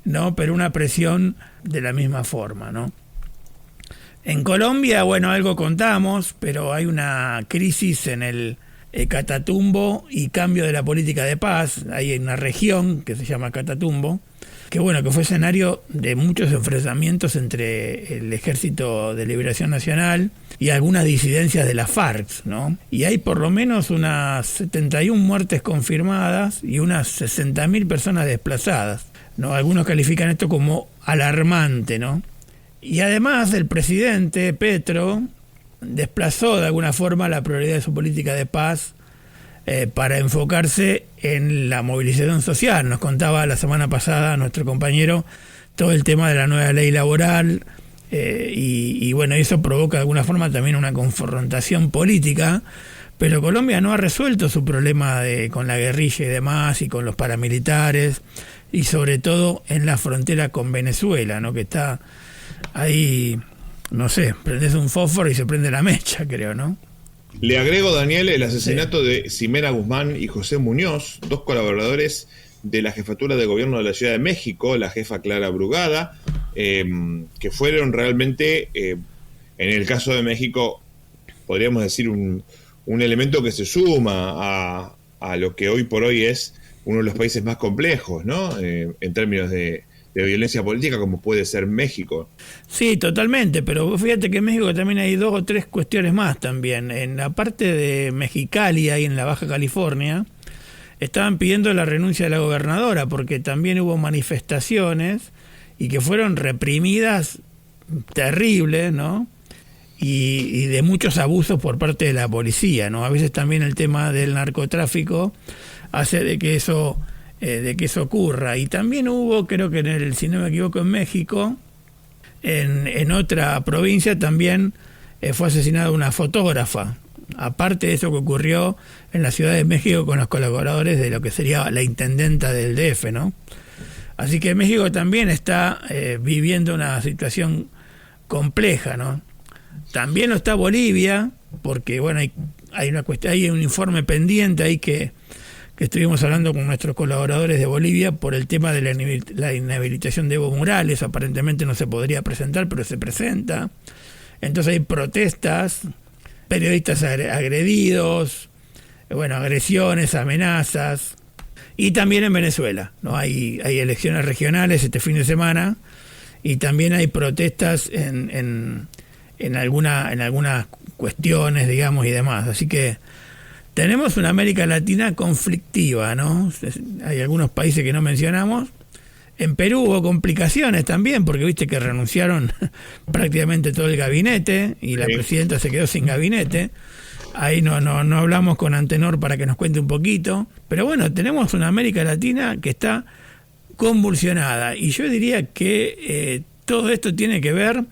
¿no? Pero una presión de la misma forma, ¿no? En Colombia, bueno, algo contamos, pero hay una crisis en el Catatumbo y cambio de la política de paz. Hay una región que se llama Catatumbo, que bueno, que fue escenario de muchos enfrentamientos entre el Ejército de Liberación Nacional y algunas disidencias de las FARC, ¿no? Y hay por lo menos unas 71 muertes confirmadas y unas 60.000 personas desplazadas, ¿no? Algunos califican esto como alarmante, ¿no? Y además el presidente Petro desplazó de alguna forma la prioridad de su política de paz para enfocarse en la movilización social. Nos contaba la semana pasada nuestro compañero todo el tema de la nueva ley laboral y bueno, eso provoca de alguna forma también una confrontación política, pero Colombia no ha resuelto su problema con la guerrilla y demás y con los paramilitares y sobre todo en la frontera con Venezuela, ¿no? Que está ahí, no sé, prendes un fósforo y se prende la mecha, creo, ¿no? Le agrego, Daniel, el asesinato de Ximena Guzmán y José Muñoz, dos colaboradores de la jefatura de gobierno de la Ciudad de México, la jefa Clara Brugada, que fueron realmente, en el caso de México, podríamos decir un elemento que se suma a lo que hoy por hoy es uno de los países más complejos, ¿no? En términos de violencia política, como puede ser México. Sí, totalmente, pero fíjate que en México también hay 2 o 3 cuestiones más también. En la parte de Mexicali, ahí en la Baja California, estaban pidiendo la renuncia de la gobernadora, porque también hubo manifestaciones y que fueron reprimidas terribles, ¿no? Y de muchos abusos por parte de la policía, ¿no? A veces también el tema del narcotráfico hace de que eso ocurra. Y también hubo, creo que si no me equivoco, en México, en otra provincia también fue asesinada una fotógrafa, aparte de eso que ocurrió en la Ciudad de México con los colaboradores de lo que sería la intendenta del DF, ¿no? Así que México también está viviendo una situación compleja, ¿no? También lo está Bolivia, porque bueno, hay una cuestión, hay un informe pendiente ahí que que estuvimos hablando con nuestros colaboradores de Bolivia por el tema de la inhabilitación de Evo Morales. Aparentemente no se podría presentar, pero se presenta. Entonces hay protestas, periodistas agredidos, agresiones, amenazas. Y también en Venezuela, ¿no? Hay elecciones regionales este fin de semana y también hay protestas en algunas cuestiones, digamos, y demás. Así que tenemos una América Latina conflictiva, ¿no? Hay algunos países que no mencionamos. En Perú hubo complicaciones también, porque viste que renunciaron prácticamente todo el gabinete y la presidenta se quedó sin gabinete. Ahí no hablamos con Antenor para que nos cuente un poquito. Pero bueno, tenemos una América Latina que está convulsionada. Y yo diría que todo esto tiene que ver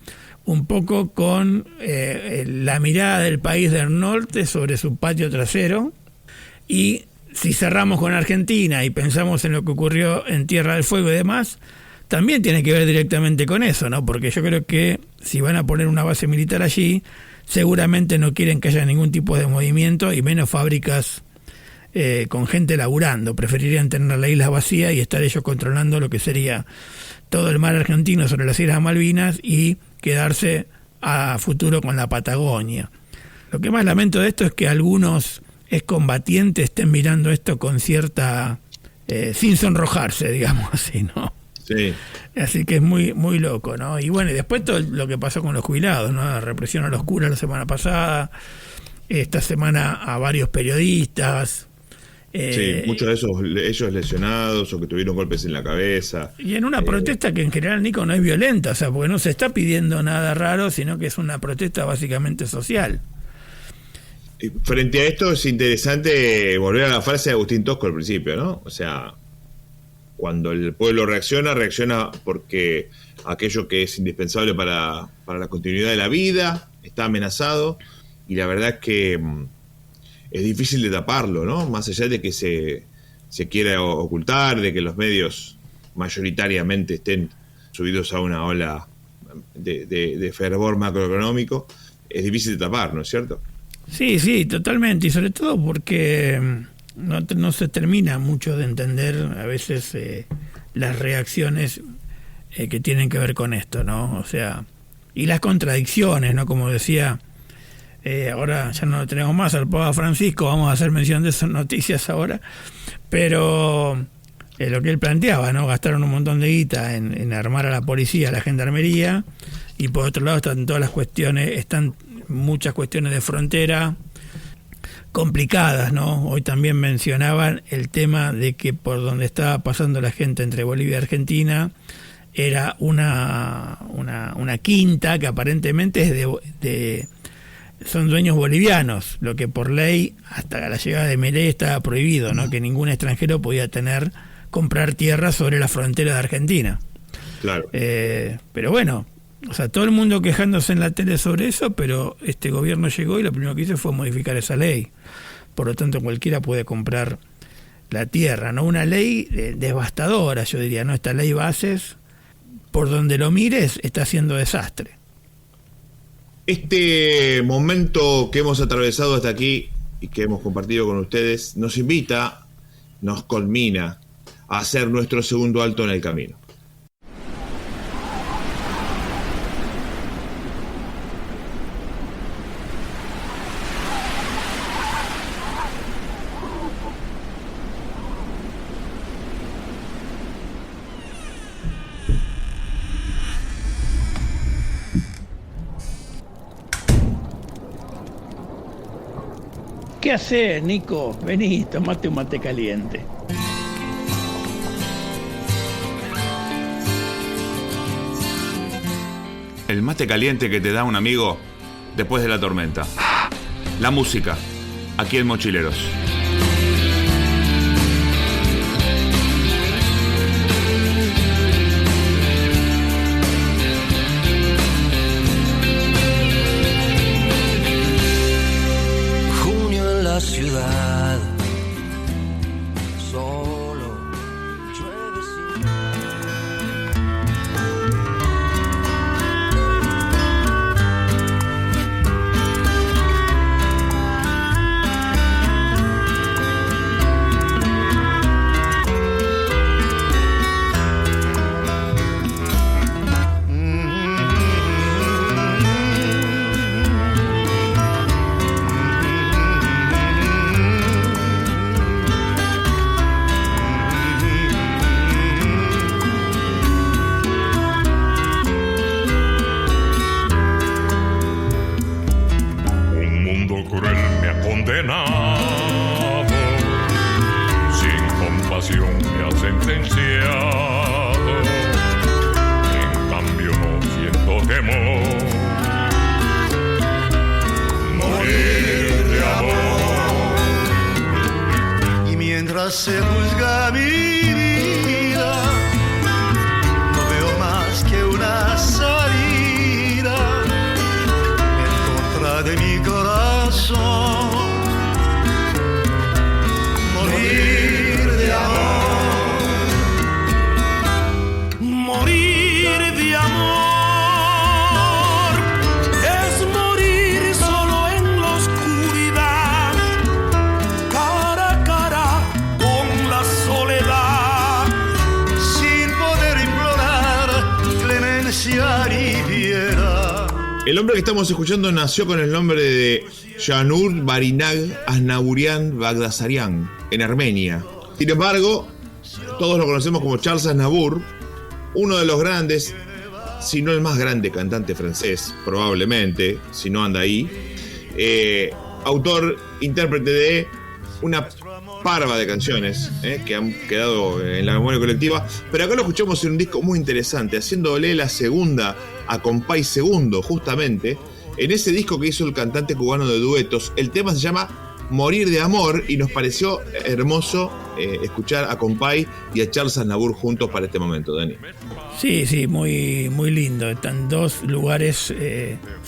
un poco con la mirada del país del norte sobre su patio trasero. Y si cerramos con Argentina y pensamos en lo que ocurrió en Tierra del Fuego y demás, también tiene que ver directamente con eso, ¿no? Porque yo creo que si van a poner una base militar allí, seguramente no quieren que haya ningún tipo de movimiento y menos fábricas con gente laburando. Preferirían tener la isla vacía y estar ellos controlando lo que sería todo el mar argentino sobre las Islas Malvinas y quedarse a futuro con la Patagonia. Lo que más lamento de esto es que algunos excombatientes estén mirando esto con cierta... sin sonrojarse, digamos así, ¿no? Sí. Así que es muy muy loco, ¿no? Y bueno, y después todo lo que pasó con los jubilados, ¿no? La represión a los curas la semana pasada, esta semana a varios periodistas. Sí, muchos de ellos lesionados o que tuvieron golpes en la cabeza. Y en una protesta que en general, Nico, no es violenta, o sea, porque no se está pidiendo nada raro, sino que es una protesta básicamente social. Frente a esto es interesante volver a la frase de Agustín Tosco al principio, ¿no? O sea, cuando el pueblo reacciona porque aquello que es indispensable para la continuidad de la vida está amenazado, y la verdad es que es difícil de taparlo, ¿no? Más allá de que se quiera ocultar, de que los medios mayoritariamente estén subidos a una ola de fervor macroeconómico, es difícil de tapar, ¿no es cierto? Sí, totalmente, y sobre todo porque no se termina mucho de entender a veces las reacciones que tienen que ver con esto, ¿no? O sea, y las contradicciones, ¿no? Como decía, ahora ya no lo tenemos más al Papa Francisco, vamos a hacer mención de esas noticias ahora, pero lo que él planteaba, ¿no? Gastaron un montón de guita en armar a la policía, a la gendarmería, y por otro lado están muchas cuestiones de frontera complicadas, ¿no? Hoy también mencionaban el tema de que por donde estaba pasando la gente entre Bolivia y Argentina era una quinta que aparentemente es son dueños bolivianos, lo que por ley hasta la llegada de Milei estaba prohibido, ¿no? Que ningún extranjero podía comprar tierra sobre la frontera de Argentina. Claro. Pero bueno, o sea, todo el mundo quejándose en la tele sobre eso, pero este gobierno llegó y lo primero que hizo fue modificar esa ley. Por lo tanto, cualquiera puede comprar la tierra, ¿no? Una ley devastadora, yo diría, ¿no? Esta ley bases, por donde lo mires, está haciendo desastre. Este momento que hemos atravesado hasta aquí y que hemos compartido con ustedes nos culmina a hacer nuestro segundo alto en el camino. ¿Qué haces, Nico? Vení, tomate un mate caliente. El mate caliente que te da un amigo después de la tormenta. La música, aquí en Mochileros. Ciudad solo llueve se juzga mi vida, no veo más que una salida en contra de mi corazón. Morir de amor, morir de amor. El hombre que estamos escuchando nació con el nombre de Janur Barinag Aznavourian Bagdasaryan, en Armenia. Sin embargo, todos lo conocemos como Charles Aznavour, uno de los grandes, si no el más grande cantante francés, probablemente, si no anda ahí. Autor, intérprete de una parva de canciones que han quedado en la memoria colectiva, pero acá lo escuchamos en un disco muy interesante, haciéndole la segunda a Compay Segundo, justamente en ese disco que hizo el cantante cubano de duetos. El tema se llama Morir de Amor y nos pareció hermoso escuchar a Compay y a Charles Aznavour juntos para este momento, Dani. Sí, muy, muy lindo. Están dos lugares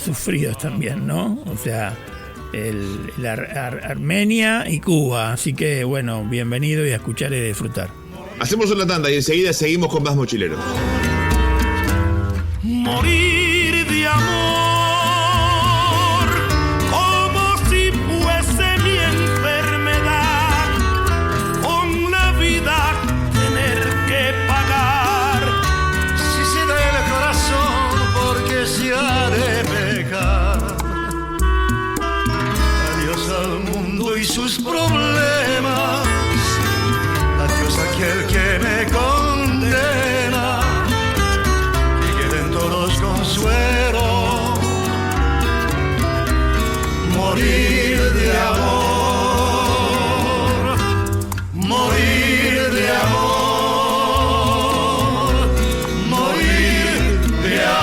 sufridos también, ¿no? O sea, Armenia y Cuba. Así que, bueno, bienvenido y a escuchar y disfrutar. Hacemos una tanda y enseguida seguimos con más mochileros. Morir de amor, como si fuese mi enfermedad, con la vida tener que pagar. Si se da el corazón, porque se ha de pecar. Adiós al mundo y sus problemas, adiós a aquel que me condena. Consuelo, morir de amor, morir de amor, morir de amor.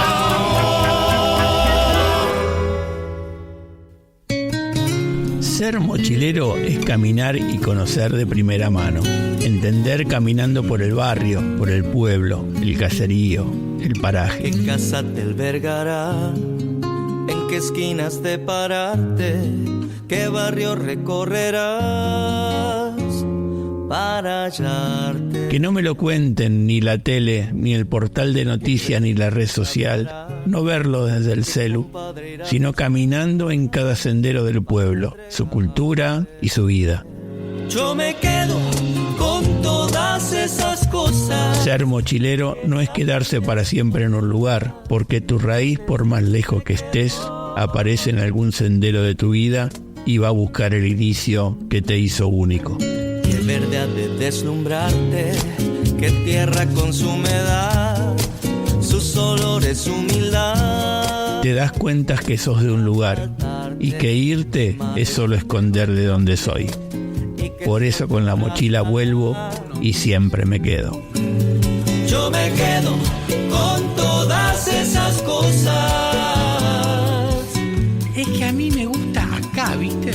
Ser mochilero es caminar y conocer de primera mano, entender caminando por el barrio, por el pueblo, el caserío, el paraje. ¿Qué casa te albergará? ¿En qué esquinas de pararte? ¿Qué barrio recorrerás para hallarte? Que no me lo cuenten ni la tele, ni el portal de noticias, ni la red social. No verlo desde el celu, sino caminando en cada sendero del pueblo, su cultura y su vida. Yo me quedo con todas esas cosas. Ser mochilero no es quedarse para siempre en un lugar, porque tu raíz, por más lejos que estés, aparece en algún sendero de tu vida y va a buscar el inicio que te hizo único. Y el verde ha de deslumbrarte, que tierra con su humedad, sus olores, su humildad. Te das cuenta que sos de un lugar y que irte es solo esconder de dónde soy. Por eso con la mochila vuelvo y siempre me quedo. Yo me quedo con todas esas cosas. Es que a mí me gusta acá, ¿viste?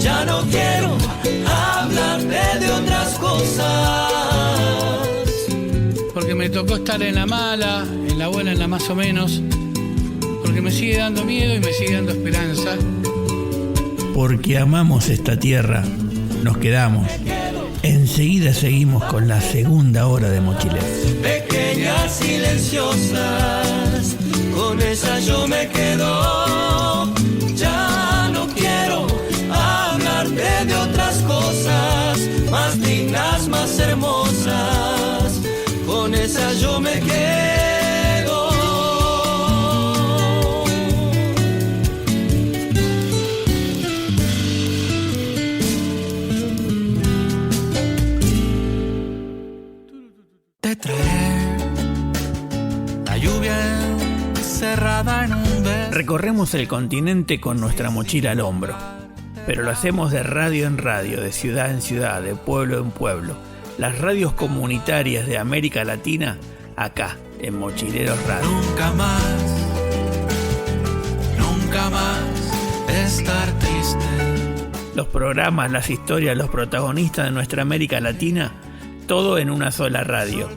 Ya no quiero hablarte de otras cosas. Porque me tocó estar en la mala, en la buena, en la más o menos. Porque me sigue dando miedo y me sigue dando esperanza. Porque amamos esta tierra, nos quedamos. Enseguida seguimos con la segunda hora de Mochileros. Pequeñas silenciosas, con esa yo me quedo. Ya no quiero hablarte de otras cosas, más dignas, más hermosas. Con esa yo me quedo. Te traeré la lluvia encerrada en un beso. Recorremos el continente con nuestra mochila al hombro, pero lo hacemos de radio en radio, de ciudad en ciudad, de pueblo en pueblo. Las radios comunitarias de América Latina, acá, en Mochileros Radio. Nunca más estar triste. los programas, las historias, los protagonistas de nuestra América Latina, todo en una sola radio.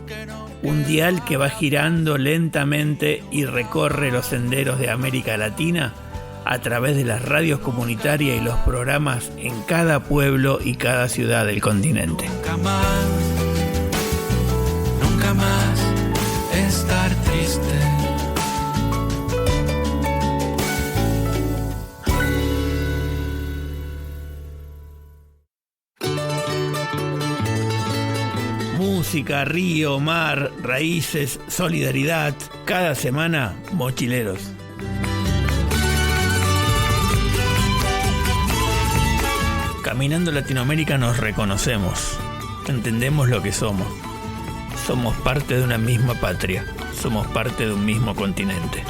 Un dial que va girando lentamente y recorre los senderos de América Latina a través de las radios comunitarias y los programas en cada pueblo y cada ciudad del continente. Nunca más estar triste. Música, río, mar, raíces, solidaridad. Cada semana, Mochileros. Caminando Latinoamérica nos reconocemos, entendemos lo que somos. Somos parte de una misma patria, somos parte de un mismo continente.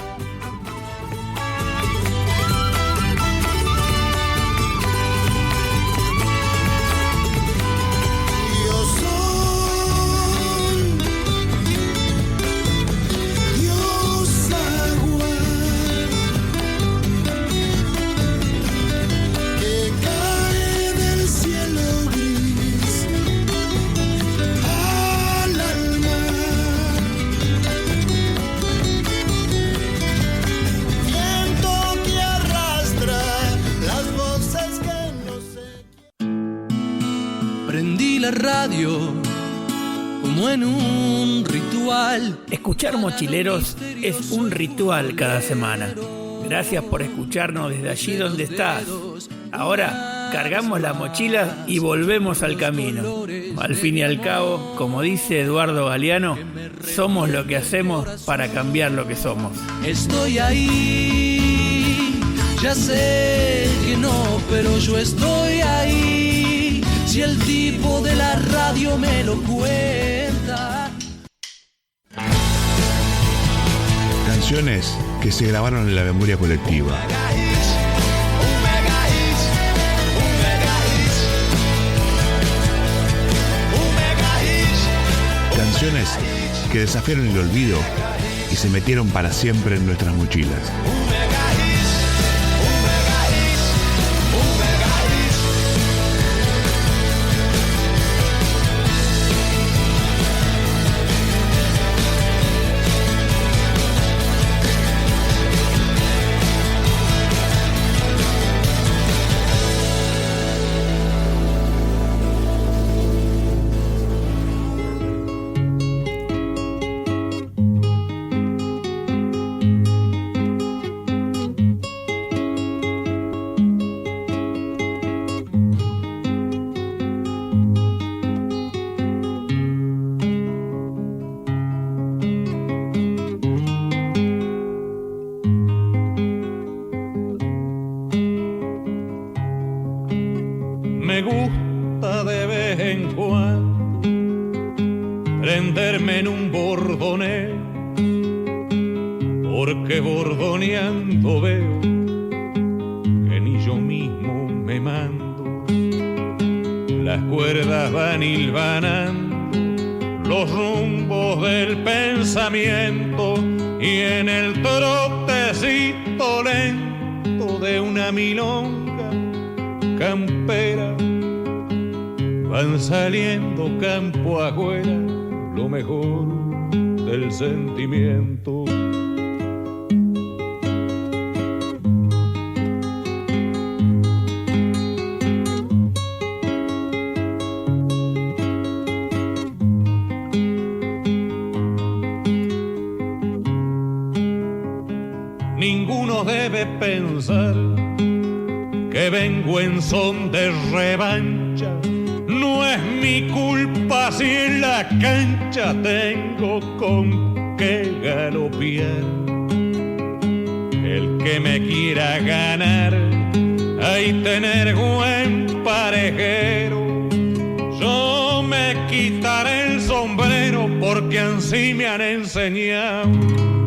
Radio como en un ritual. Escuchar Mochileros es un ritual cada semana. Gracias por escucharnos desde allí donde estás. Ahora cargamos la mochila y volvemos al camino. Al fin y al cabo, como dice Eduardo Galeano, somos lo que hacemos para cambiar lo que somos. Estoy ahí, ya sé que no, pero yo estoy ahí. Si el tipo de la radio me lo cuenta. Canciones que se grabaron en la memoria colectiva. Canciones que desafiaron el olvido y se metieron para siempre en nuestras mochilas. Me gusta de vez en cuando prenderme en un bordoneo, porque bordoneando veo que ni yo mismo me mando. Las cuerdas van hilvanando los rumbos del pensamiento y en el trotecito lento de una milonga campera van saliendo campo afuera lo mejor del sentimiento. Ninguno debe pensar que vengo en son de revancha. No es mi culpa si en la cancha tengo con qué galopear. El que me quiera ganar, hay tener buen parejero. Yo me quitaré el sombrero porque así me han enseñado.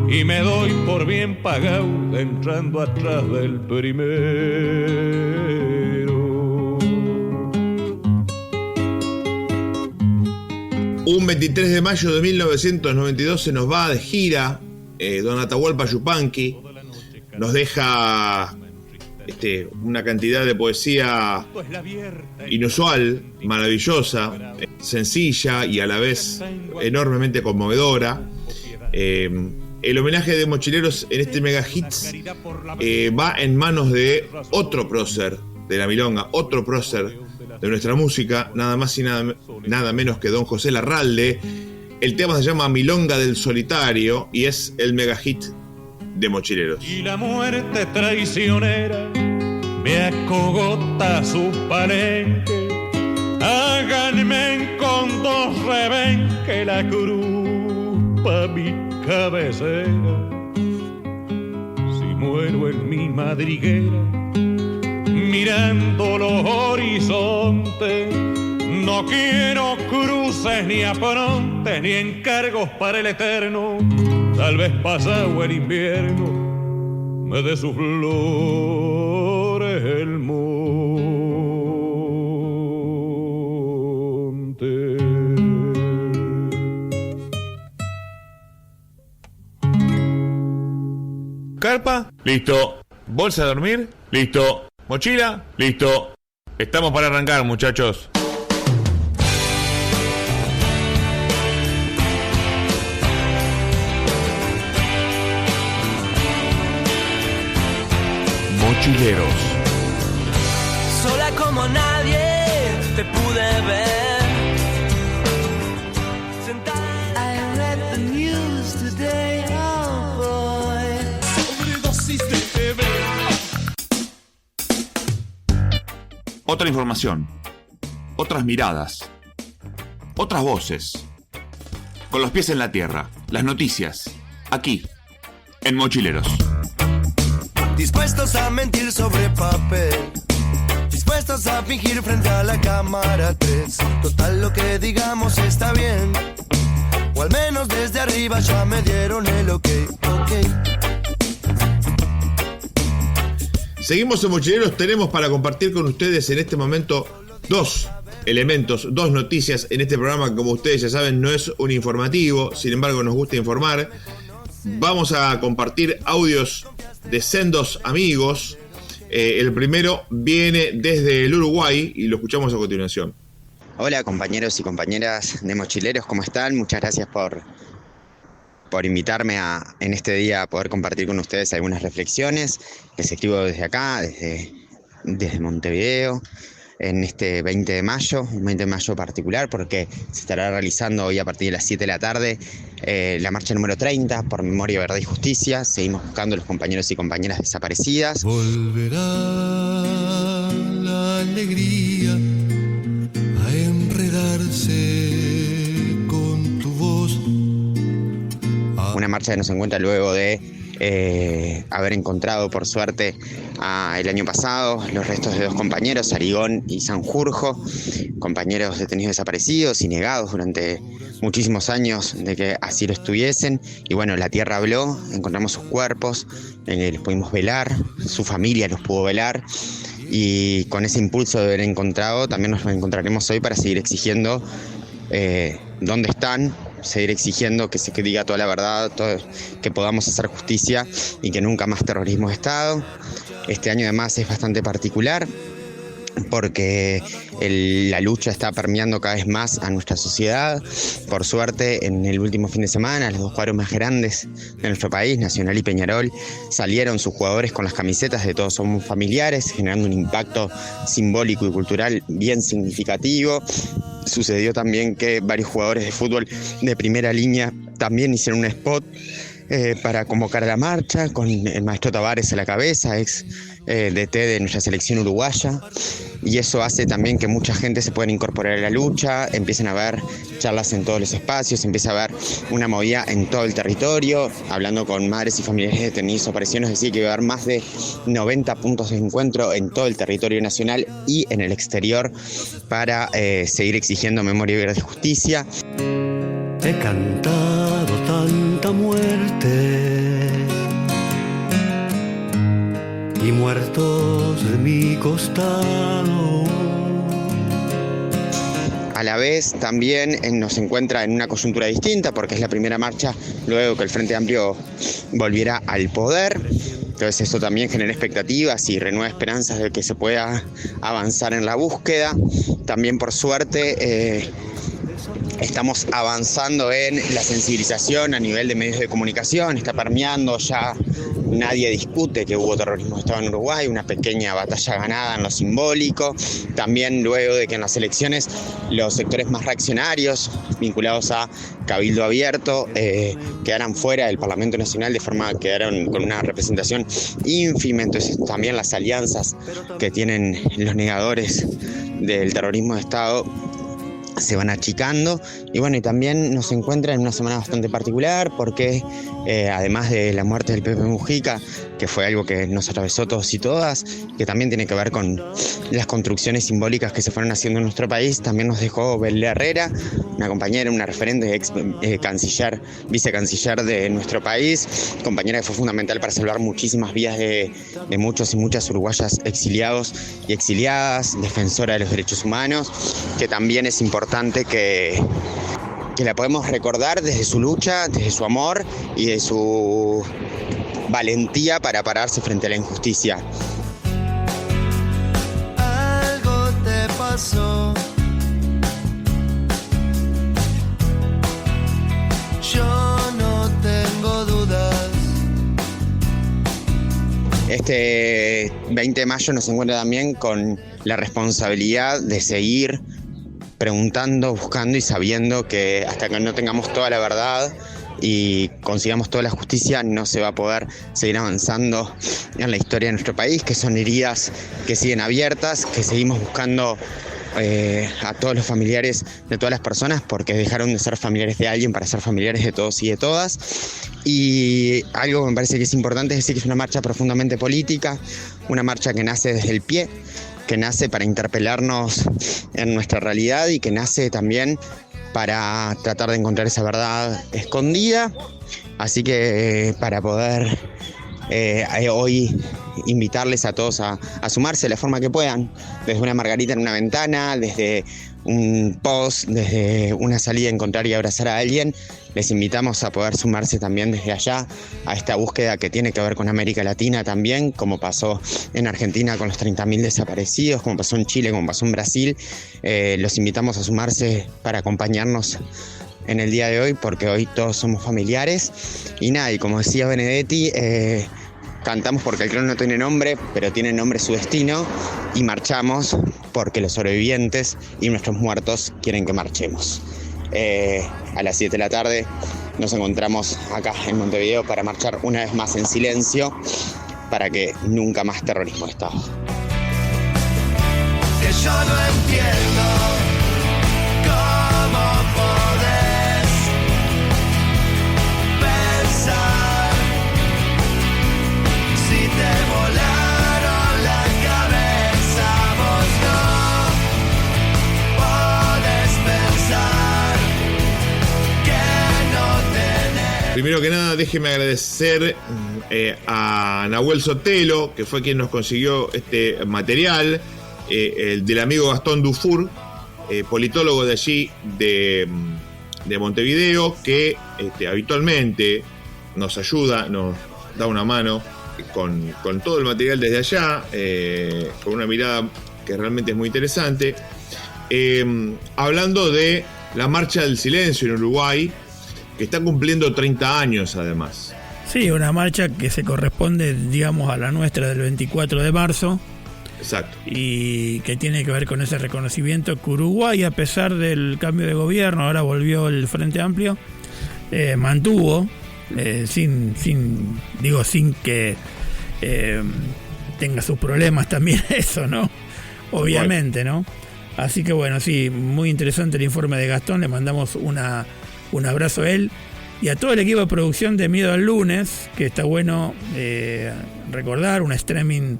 Y me doy por bien pagado entrando atrás del primero. Un 23 de mayo de 1992 se nos va de gira don Atahualpa Yupanqui. Nos deja una cantidad de poesía inusual, maravillosa, sencilla y a la vez enormemente conmovedora. El homenaje de Mochileros en este Mega Hits va en manos de otro prócer de la milonga, otro prócer de nuestra música, nada más y nada menos que don José Larralde. El tema se llama Milonga del Solitario y es el mega hit de Mochileros. Y la muerte traicionera me acogota su palenque. Háganme con dos rebenques la cruz pa' mi cabecera. Si muero en mi madriguera mirando los horizontes, no quiero cruces ni aprontes ni encargos para el eterno. Tal vez pasado el invierno me dé sus flores el monte. ¿Carpa? Listo. ¿Bolsa de dormir? Listo. ¿Mochila? Listo. Estamos para arrancar, muchachos. Mochileros. Sola como nadie te pude ver. I read the news today, oh boy. Sobredosis de TV. Otra información, otras miradas, otras voces. Con los pies en la tierra, las noticias, aquí, en Mochileros. Dispuestos a mentir sobre papel, dispuestos a fingir frente a la cámara 3. Total, lo que digamos está bien, o al menos desde arriba ya me dieron el ok. Seguimos en Mochileros, tenemos para compartir con ustedes en este momento dos elementos, dos noticias en este programa que, como ustedes ya saben, no es un informativo, sin embargo nos gusta informar. Vamos a compartir audios de sendos amigos. El primero viene desde el Uruguay y lo escuchamos a continuación. Hola compañeros y compañeras de Mochileros, ¿cómo están? Muchas gracias por invitarme en este día a poder compartir con ustedes algunas reflexiones. Les escribo desde acá, desde Montevideo, en este 20 de mayo, un 20 de mayo particular porque se estará realizando hoy a partir de las 7 de la tarde la marcha número 30 por Memoria, Verdad y Justicia. Seguimos buscando a los compañeros y compañeras desaparecidas. Volverá la alegría a enredarse con tu voz. Una marcha que nos encuentra luego de haber encontrado, por suerte, el año pasado los restos de dos compañeros, Arigón y Sanjurjo, compañeros detenidos desaparecidos y negados durante muchísimos años de que así lo estuviesen. Y bueno, la tierra habló, encontramos sus cuerpos, los pudimos velar, su familia los pudo velar. Y con ese impulso de haber encontrado, también nos encontraremos hoy para seguir exigiendo dónde están, seguir exigiendo que se diga toda la verdad, que podamos hacer justicia y que nunca más terrorismo de Estado. Este año además es bastante particular porque la lucha está permeando cada vez más a nuestra sociedad. Por suerte, en el último fin de semana, los dos cuadros más grandes de nuestro país, Nacional y Peñarol, salieron sus jugadores con las camisetas de Todos Somos Familiares, generando un impacto simbólico y cultural bien significativo. Sucedió también que varios jugadores de fútbol de primera línea también hicieron un spot para convocar a la marcha, con el maestro Tavares a la cabeza, ex DT de nuestra selección uruguaya, y eso hace también que mucha gente se pueda incorporar a la lucha, empiecen a haber charlas en todos los espacios, empieza a haber una movida en todo el territorio. Hablando con madres y familiares detenidos o desaparecidos, decía que va a haber más de 90 puntos de encuentro en todo el territorio nacional y en el exterior para seguir exigiendo memoria, verdad y justicia. He cantado tanta muerte y muertos de mi costado. A la vez también nos encuentra en una coyuntura distinta porque es la primera marcha luego que el Frente Amplio volviera al poder. Entonces eso también genera expectativas y renueva esperanzas de que se pueda avanzar en la búsqueda. También por suerte estamos avanzando en la sensibilización a nivel de medios de comunicación, está permeando ya, nadie discute que hubo terrorismo de Estado en Uruguay, una pequeña batalla ganada en lo simbólico, también luego de que en las elecciones los sectores más reaccionarios, vinculados a Cabildo Abierto, quedaran fuera del Parlamento Nacional, de forma que quedaron con una representación ínfima. Entonces también las alianzas que tienen los negadores del terrorismo de Estado se van achicando, y bueno, y también nos encuentra en una semana bastante particular porque además de la muerte del Pepe Mujica, que fue algo que nos atravesó todos y todas, que también tiene que ver con las construcciones simbólicas que se fueron haciendo en nuestro país, también nos dejó Belén Herrera, una compañera, una referente, ex canciller, vicecanciller de nuestro país, compañera que fue fundamental para salvar muchísimas vidas de muchos y muchas uruguayas exiliados y exiliadas, defensora de los derechos humanos, que también es importante que la podemos recordar desde su lucha, desde su amor y de su valentía para pararse frente a la injusticia. Algo te pasó. Yo no tengo dudas. Este 20 de mayo nos encuentra también con la responsabilidad de seguir preguntando, buscando y sabiendo que hasta que no tengamos toda la verdad y consigamos toda la justicia, no se va a poder seguir avanzando en la historia de nuestro país, que son heridas que siguen abiertas, que seguimos buscando a todos los familiares de todas las personas, porque dejaron de ser familiares de alguien para ser familiares de todos y de todas. Y algo que me parece que es importante es decir que es una marcha profundamente política, una marcha que nace desde el pie, que nace para interpelarnos en nuestra realidad y que nace también para tratar de encontrar esa verdad escondida. Así que para poder hoy invitarles a todos a sumarse de la forma que puedan, desde una margarita en una ventana, desde un post, desde una salida a encontrar y abrazar a alguien, les invitamos a poder sumarse también desde allá a esta búsqueda que tiene que ver con América Latina también, como pasó en Argentina con los 30.000 desaparecidos, como pasó en Chile, como pasó en Brasil. Los invitamos a sumarse para acompañarnos en el día de hoy, porque hoy todos somos familiares. Y nada, y como decía Benedetti, cantamos porque el clon no tiene nombre, pero tiene nombre su destino, y marchamos porque los sobrevivientes y nuestros muertos quieren que marchemos. A las 7 de la tarde nos encontramos acá en Montevideo para marchar una vez más en silencio para que nunca más terrorismo de Estado. Que yo no entiendo cómo podés pensar si te volaron la cabeza, vos no podés pensar que no tenés. Primero que nada, déjeme agradecer a Nahuel Sotelo, que fue quien nos consiguió este material, el del amigo Gastón Dufour, politólogo de allí, de Montevideo, que habitualmente nos ayuda, nos da una mano con todo el material desde allá, con una mirada que realmente es muy interesante, hablando de la Marcha del Silencio en Uruguay, que está cumpliendo 30 años además. Sí, una marcha que se corresponde, digamos, a la nuestra del 24 de marzo. Exacto. Y que tiene que ver con ese reconocimiento que Uruguay, a pesar del cambio de gobierno, ahora volvió el Frente Amplio, mantuvo, sin que tenga sus problemas también eso, ¿no? Obviamente, ¿no? Así que bueno, sí, muy interesante el informe de Gastón, le mandamos un abrazo a él y a todo el equipo de producción de Miedo al Lunes, que está bueno recordar, un streaming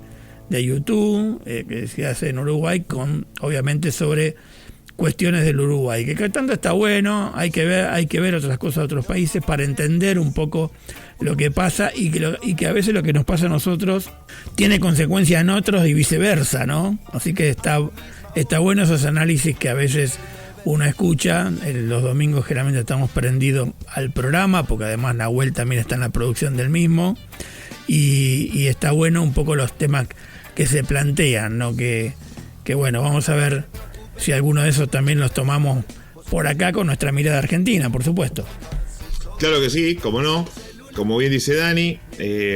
de YouTube que se hace en Uruguay, con obviamente sobre cuestiones del Uruguay, que tanto está bueno, hay que ver otras cosas de otros países para entender un poco lo que pasa y que a veces lo que nos pasa a nosotros tiene consecuencias en otros y viceversa, ¿no? Así que está bueno esos análisis que a veces uno escucha. Los domingos generalmente estamos prendidos al programa, porque además Nahuel también está en la producción del mismo. y está bueno un poco los temas que se plantean, ¿no? Que bueno, vamos a ver si alguno de esos también los tomamos por acá con nuestra mirada argentina, por supuesto. Claro que sí, como no. Como bien dice Dani,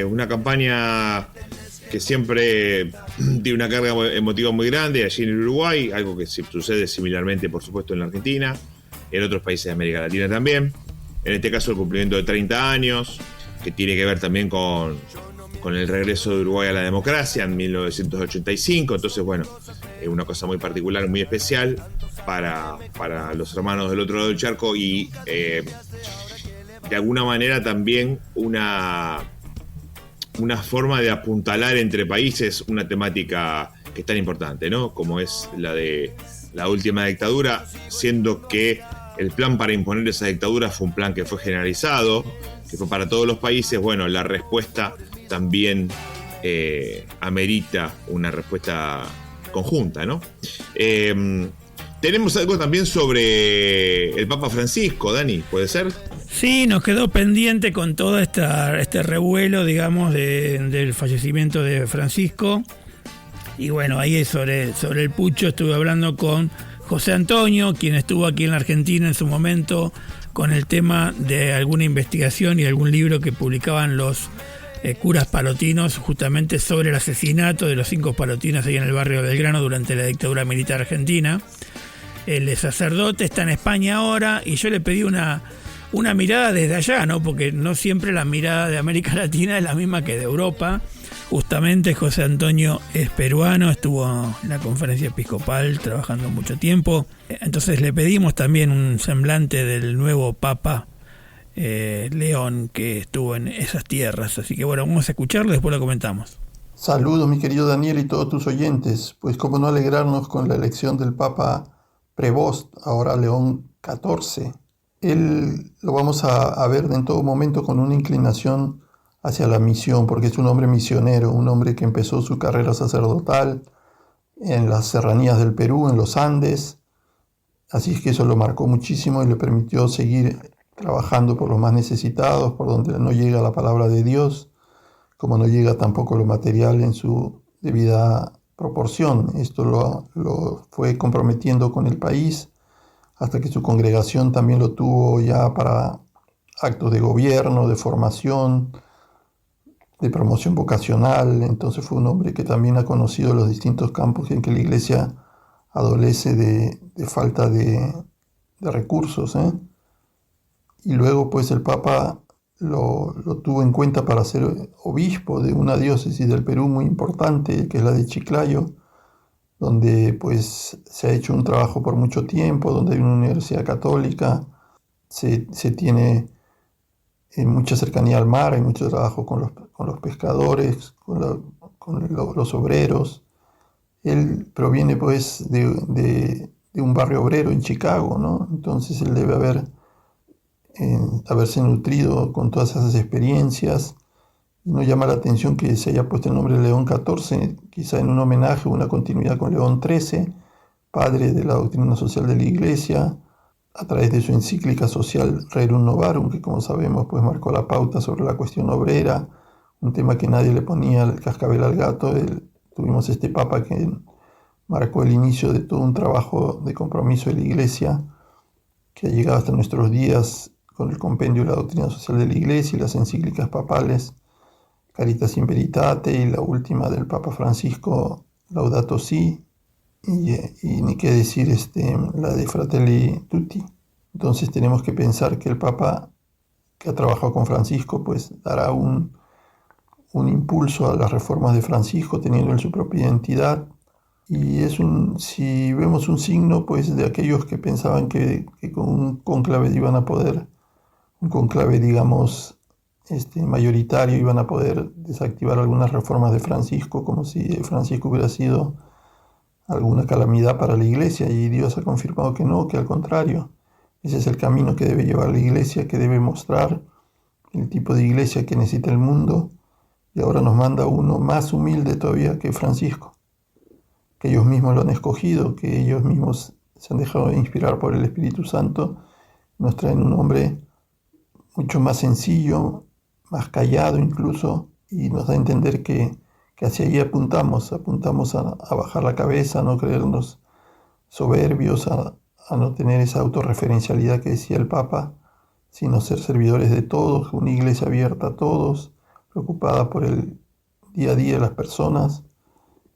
una campaña que siempre tiene una carga emotiva muy grande allí en el Uruguay, algo que sucede similarmente, por supuesto, en la Argentina, en otros países de América Latina también. En este caso, el cumplimiento de 30 años, que tiene que ver también con el regreso de Uruguay a la democracia en 1985. Entonces, bueno, es una cosa muy particular, muy especial para los hermanos del otro lado del charco y de alguna manera también una forma de apuntalar entre países una temática que es tan importante, ¿no? Como es la de la última dictadura, siendo que el plan para imponer esa dictadura fue un plan que fue generalizado, que fue para todos los países. Bueno, la respuesta también amerita una respuesta conjunta, ¿no? Tenemos algo también sobre el Papa Francisco, Dani, ¿puede ser? Sí, nos quedó pendiente con todo este revuelo, digamos, del fallecimiento de Francisco. Y bueno, ahí sobre el pucho estuve hablando con José Antonio, quien estuvo aquí en la Argentina en su momento con el tema de alguna investigación y algún libro que publicaban los curas palotinos justamente sobre el asesinato de los 5 palotinos ahí en el barrio Belgrano durante la dictadura militar argentina. El sacerdote está en España ahora y yo le pedí una mirada desde allá, ¿no? Porque no siempre la mirada de América Latina es la misma que de Europa. Justamente José Antonio es peruano, estuvo en la conferencia episcopal trabajando mucho tiempo. Entonces le pedimos también un semblante del nuevo Papa León, que estuvo en esas tierras. Así que bueno, vamos a escucharlo y después lo comentamos. Saludos, mi querido Daniel y todos tus oyentes. Pues cómo no alegrarnos con la elección del Papa Prevost, ahora León XIV. Él lo vamos a ver en todo momento con una inclinación hacia la misión, porque es un hombre misionero, un hombre que empezó su carrera sacerdotal en las serranías del Perú, en los Andes. Así es que eso lo marcó muchísimo y le permitió seguir trabajando por los más necesitados, por donde no llega la palabra de Dios, como no llega tampoco lo material en su debida proporción. Esto lo fue comprometiendo con el país, hasta que su congregación también lo tuvo ya para actos de gobierno, de formación, de promoción vocacional. Entonces fue un hombre que también ha conocido los distintos campos en que la Iglesia adolece de falta de recursos, Y luego pues el Papa lo tuvo en cuenta para ser obispo de una diócesis del Perú muy importante, que es la de Chiclayo, donde pues se ha hecho un trabajo por mucho tiempo, donde hay una universidad católica, se tiene mucha cercanía al mar, hay mucho trabajo con los pescadores, con los obreros. Él proviene pues de un barrio obrero en Chicago, ¿no? Entonces él debe haberse nutrido con todas esas experiencias. Y nos llama la atención que se haya puesto el nombre de León XIV, quizá en un homenaje o una continuidad con León XIII, padre de la doctrina social de la Iglesia, a través de su encíclica social Rerum Novarum, que como sabemos pues marcó la pauta sobre la cuestión obrera, un tema que nadie le ponía el cascabel al gato. Tuvimos este Papa que marcó el inicio de todo un trabajo de compromiso de la Iglesia, que ha llegado hasta nuestros días con el compendio de la doctrina social de la Iglesia y las encíclicas papales, Caritas in Veritate, y la última del Papa Francisco, Laudato Si, y ni qué decir la de Fratelli Tutti. Entonces tenemos que pensar que el Papa que ha trabajado con Francisco pues dará un impulso a las reformas de Francisco, teniendo él su propia identidad. Y si vemos un signo pues de aquellos que pensaban que con un cónclave iban a poder, un cónclave digamos mayoritario, iban a poder desactivar algunas reformas de Francisco, como si Francisco hubiera sido alguna calamidad para la Iglesia, y Dios ha confirmado que no, que al contrario. Ese es el camino que debe llevar la Iglesia, que debe mostrar el tipo de Iglesia que necesita el mundo, y ahora nos manda uno más humilde todavía que Francisco, que ellos mismos lo han escogido, que ellos mismos se han dejado inspirar por el Espíritu Santo. Nos traen un hombre mucho más sencillo, más callado incluso, y nos da a entender que hacia ahí apuntamos a bajar la cabeza, a no creernos soberbios, a no tener esa autorreferencialidad que decía el Papa, sino ser servidores de todos, una iglesia abierta a todos, preocupada por el día a día de las personas,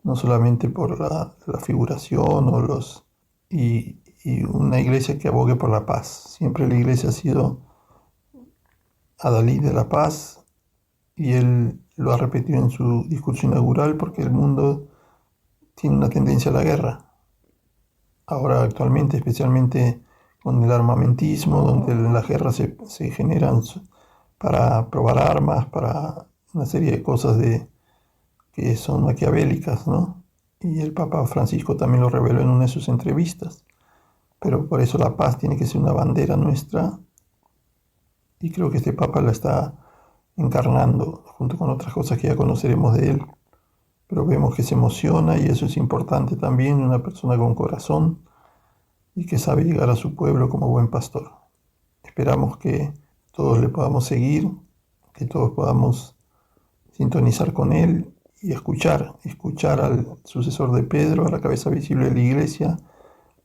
no solamente por la figuración y una iglesia que abogue por la paz. Siempre la iglesia ha sido adalid de la paz, y él lo ha repetido en su discurso inaugural, porque el mundo tiene una tendencia a la guerra. Ahora actualmente, especialmente con el armamentismo, donde las guerras se generan para probar armas, para una serie de cosas que son maquiavélicas, ¿no? Y el Papa Francisco también lo reveló en una de sus entrevistas. Pero por eso la paz tiene que ser una bandera nuestra, y creo que este Papa la está encarnando, junto con otras cosas que ya conoceremos de él. Pero vemos que se emociona, y eso es importante también, una persona con corazón y que sabe llegar a su pueblo como buen pastor. Esperamos que todos le podamos seguir, que todos podamos sintonizar con él y escuchar al sucesor de Pedro, a la cabeza visible de la iglesia,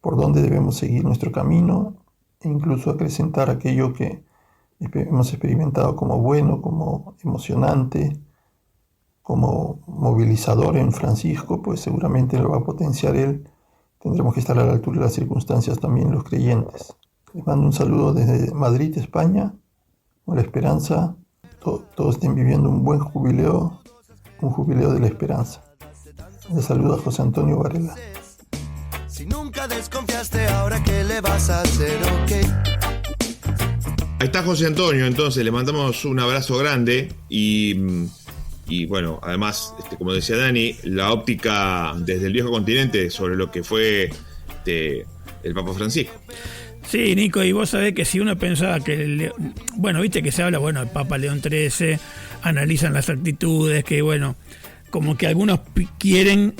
por dónde debemos seguir nuestro camino, e incluso acrecentar aquello que hemos experimentado como bueno, como emocionante, como movilizador en Francisco, pues seguramente lo va a potenciar él. Tendremos que estar a la altura de las circunstancias también los creyentes. Les mando un saludo desde Madrid, España, con la esperanza, todos estén viviendo un buen jubileo, un jubileo de la esperanza. Les saluda José Antonio Varela. Si nunca desconfiaste, ahora qué le vas a hacer, ok. Ahí está José Antonio, entonces le mandamos un abrazo grande y bueno, además, como decía Dani, la óptica desde el viejo continente sobre lo que fue el Papa Francisco. Sí, Nico, y vos sabés que si uno pensaba que, viste que se habla, el Papa León XIII, analizan las actitudes, que como que algunos quieren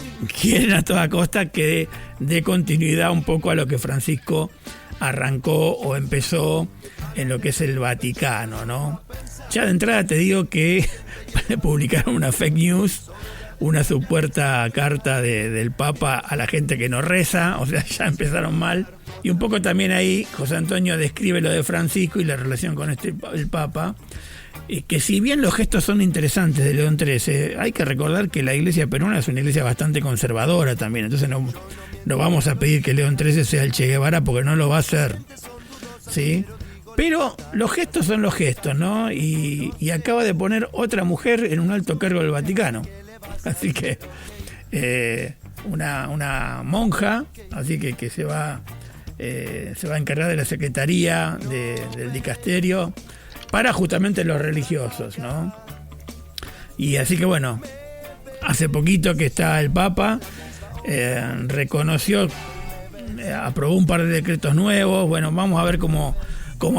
a toda costa que dé continuidad un poco a lo que Francisco arrancó o empezó en lo que es el Vaticano, ¿no? Ya de entrada te digo que publicaron una fake news, una supuesta carta del Papa a la gente que no reza, o sea, ya empezaron mal. Y un poco también ahí José Antonio describe lo de Francisco y la relación con el Papa, que si bien los gestos son interesantes de León XIII, hay que recordar que la iglesia peruana es una iglesia bastante conservadora también, entonces no vamos a pedir que León XIII sea el Che Guevara, porque no lo va a hacer, ¿sí? Pero los gestos son los gestos, ¿no? Y acaba de poner otra mujer en un alto cargo del Vaticano. Así que una monja, así que se va a encargar de la secretaría del dicasterio para justamente los religiosos, ¿no? Y así que hace poquito que está el Papa, reconoció, aprobó un par de decretos nuevos. Vamos a ver cómo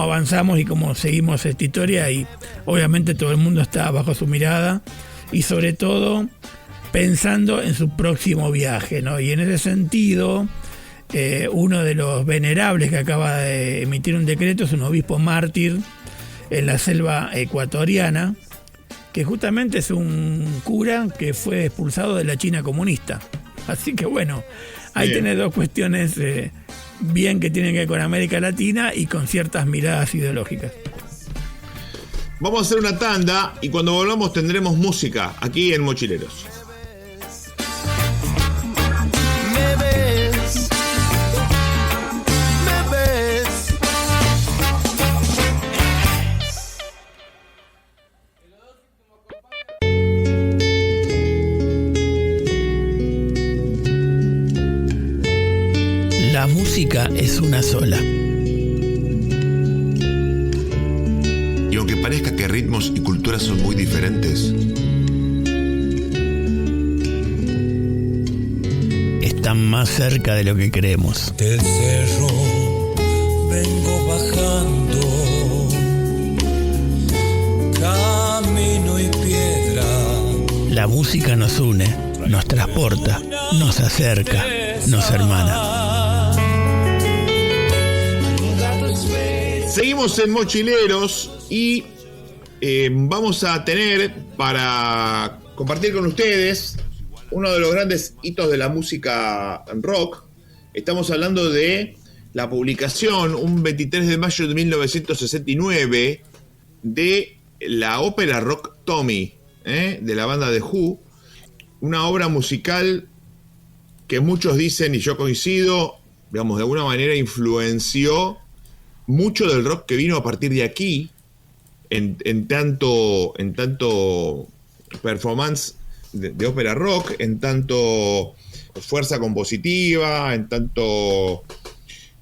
avanzamos y cómo seguimos esta historia, y obviamente todo el mundo está bajo su mirada y sobre todo pensando en su próximo viaje, ¿no? Y en ese sentido, uno de los venerables que acaba de emitir un decreto es un obispo mártir en la selva ecuatoriana, que justamente es un cura que fue expulsado de la China comunista. Así que ahí tenés dos cuestiones bien que tienen que ver con América Latina y con ciertas miradas ideológicas. Vamos a hacer una tanda y cuando volvamos tendremos música aquí en Mochileros. La música es una sola. Y aunque parezca que ritmos y culturas son muy diferentes, están más cerca de lo que creemos. Del cerro vengo bajando, camino y piedra. La música nos une, nos transporta, nos acerca, nos hermana. Seguimos en Mochileros y vamos a tener para compartir con ustedes uno de los grandes hitos de la música rock. Estamos hablando de la publicación, un 23 de mayo de 1969, de la ópera rock Tommy, de la banda The Who, una obra musical que muchos dicen, y yo coincido, digamos, de alguna manera influenció mucho del rock que vino a partir de aquí, en tanto performance de ópera rock, en tanto fuerza compositiva, en tanto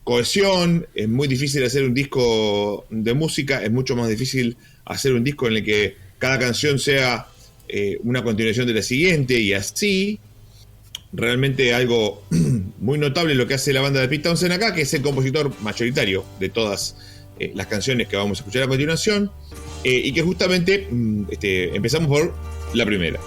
cohesión. Es muy difícil hacer un disco de música, es mucho más difícil hacer un disco en el que cada canción sea una continuación de la siguiente, y así. Realmente algo muy notable lo que hace la banda de Pete Townshend acá, que es el compositor mayoritario de todas las canciones que vamos a escuchar a continuación, y que justamente empezamos por la primera.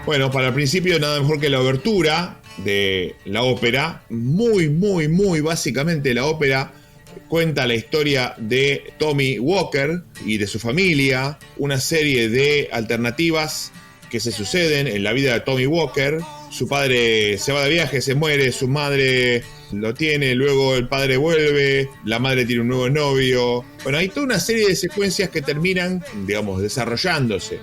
Bueno, para el principio nada mejor que la obertura de la ópera. Muy básicamente la ópera cuenta la historia de Tommy Walker y de su familia, una serie de alternativas que se suceden en la vida de Tommy Walker. Su padre se va de viaje, se muere, su madre lo tiene, luego el padre vuelve, la madre tiene un nuevo novio. Bueno, hay toda una serie de secuencias que terminan, digamos, desarrollándose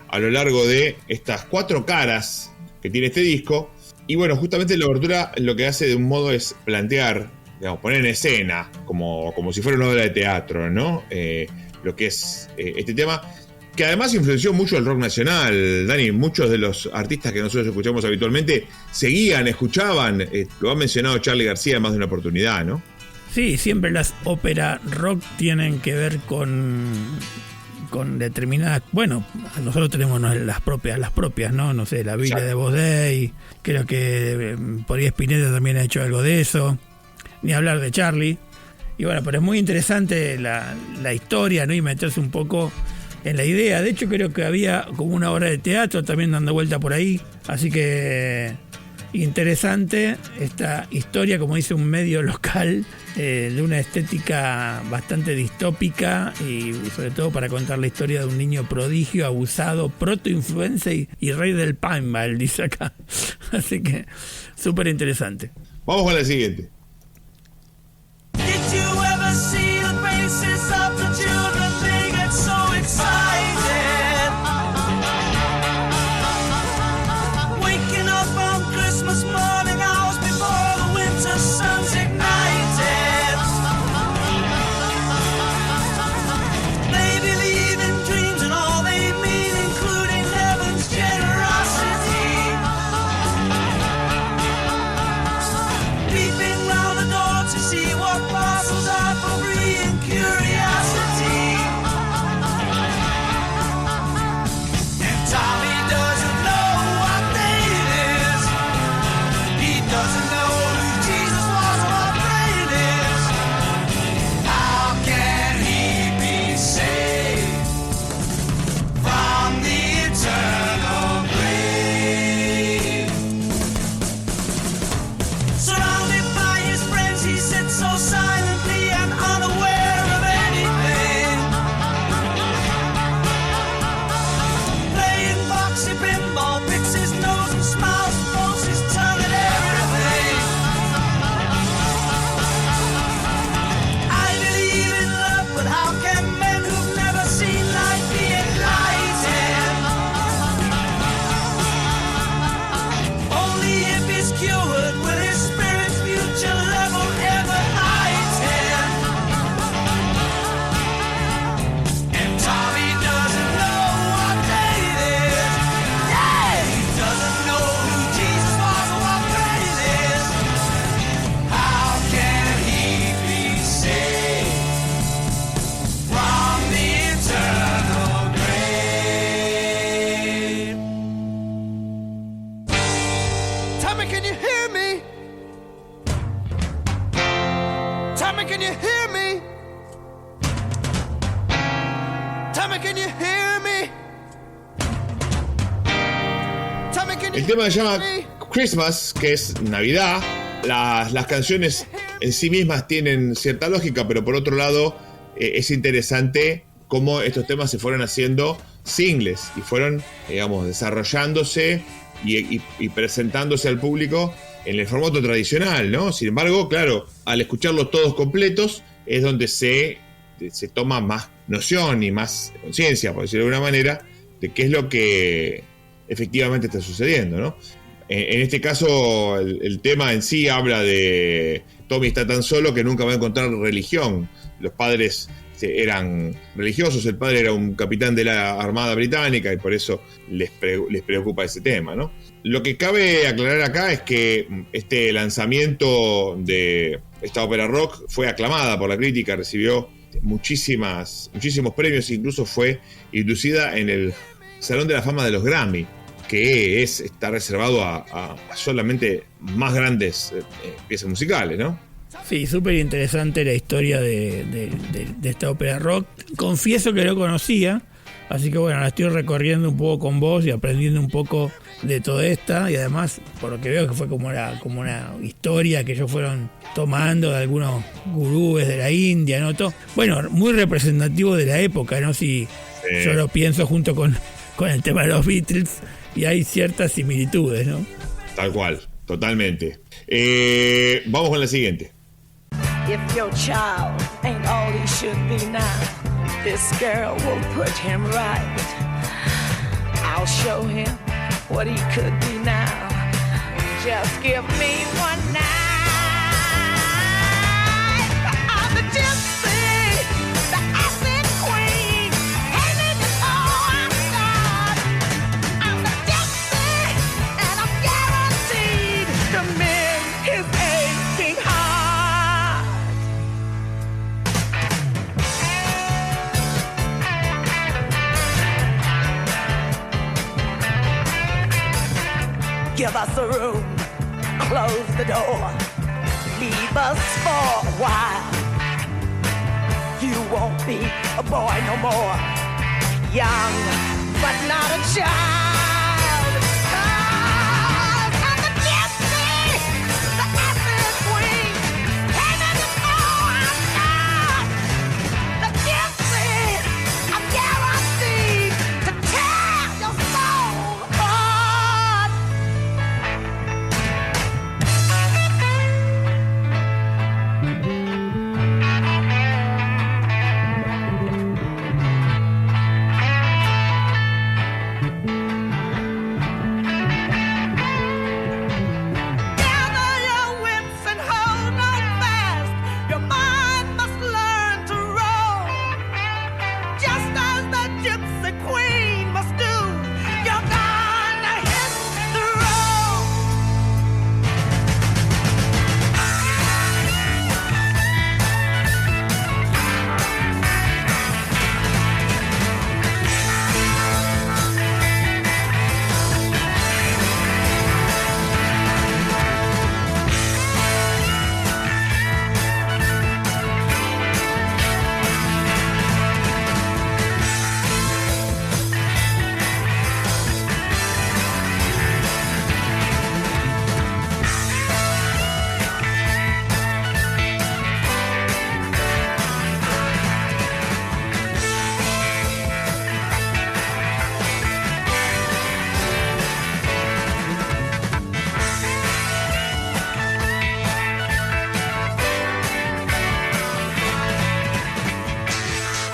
a lo largo de estas 4 caras que tiene este disco. Y bueno, justamente la obertura lo que hace de un modo es plantear, digamos, poner en escena, como si fuera una obra de teatro, ¿no? Lo que es este tema, que además influenció mucho el rock nacional. Dani, muchos de los artistas que nosotros escuchamos habitualmente seguían, escuchaban, lo ha mencionado Charly García en más de una oportunidad, ¿no? Sí, siempre las ópera rock tienen que ver con determinadas, bueno, nosotros tenemos las propias, ¿no? No sé, la Biblia de Bosdey, creo que por ahí Spinetta también ha hecho algo de eso, ni hablar de Charly. Y bueno, pero es muy interesante la historia, ¿no? Y meterse un poco en la idea. De hecho, creo que había como una obra de teatro también dando vuelta por ahí. Así que interesante esta historia, como dice un medio local, de una estética bastante distópica y sobre todo para contar la historia de un niño prodigio, abusado, proto-influencer y rey del pinball, dice acá. Así que súper interesante. Vamos con la siguiente. Did you ever see the faces of the children? They get so excited. Waking up on Christmas morning, hours before the winter sun's ignited. They believe in dreams and all they mean, including heaven's generosity. Peeping round the door to see what parcels are for free and curiosity. And Tommy doesn't know what day it is. He doesn't know who Jesus was or what day it is. How can he be saved from the eternal grave? Surrounded by his friends, he sits so silently and unaware of anything. Playing boxy pinball, picks his nose and smiles, throws his tongue at everything. I believe in love, but how can men who've never seen light be enlightened? Only if he's cured will his spirit's future level ever heighten. And Tommy doesn't know what day it is. Yeah, he doesn't know who Jesus was or what day it is. How can he be saved from the eternal grave? Tommy, can you hear me? Tommy, can you hear me? Tommy, can you hear me? Tommy, can you El tema se llama hear me? Christmas, que es Navidad. Las canciones en sí mismas tienen cierta lógica, pero por otro lado es interesante cómo estos temas se fueron haciendo singles y fueron, digamos, desarrollándose y presentándose al público en el formato tradicional, ¿no? Sin embargo, claro, al escucharlos todos completos es donde se toma más noción y más conciencia, por decirlo de alguna manera, de qué es lo que efectivamente está sucediendo, ¿no? En este caso, el tema en sí habla de Tommy está tan solo que nunca va a encontrar religión. Los padres eran religiosos, el padre era un capitán de la Armada Británica y por eso les preocupa ese tema, ¿no? Lo que cabe aclarar acá es que este lanzamiento de esta ópera rock fue aclamada por la crítica, recibió muchísimos premios, incluso fue inducida en el Salón de la Fama de los Grammy, que está reservado a solamente más grandes piezas musicales, ¿no? Sí, súper interesante la historia de esta ópera rock. Confieso que no conocía, así que bueno, la estoy recorriendo un poco con vos y aprendiendo un poco de toda esta. Y además, por lo que veo que fue como una historia que ellos fueron tomando de algunos gurúes de la India, ¿no? Bueno, muy representativo de la época, ¿no? Si yo lo pienso junto con el tema de los Beatles, y hay ciertas similitudes, ¿no? Tal cual. Totalmente. Vamos con la siguiente. If your child ain't all he should be now, this girl will put him right. I'll show him what he could be now. Just give me one night. I'm the gypsy, the acid queen, and it's all I've got. I'm the gypsy, and I'm guaranteed to mend his aching heart. Give us a room, close the door, leave us for a while. You won't be a boy no more, young but not a child. 'Cause I'm the gypsy, the acid queen, and it's all I've got. The gypsy, I'm guaranteed to tear your soul apart.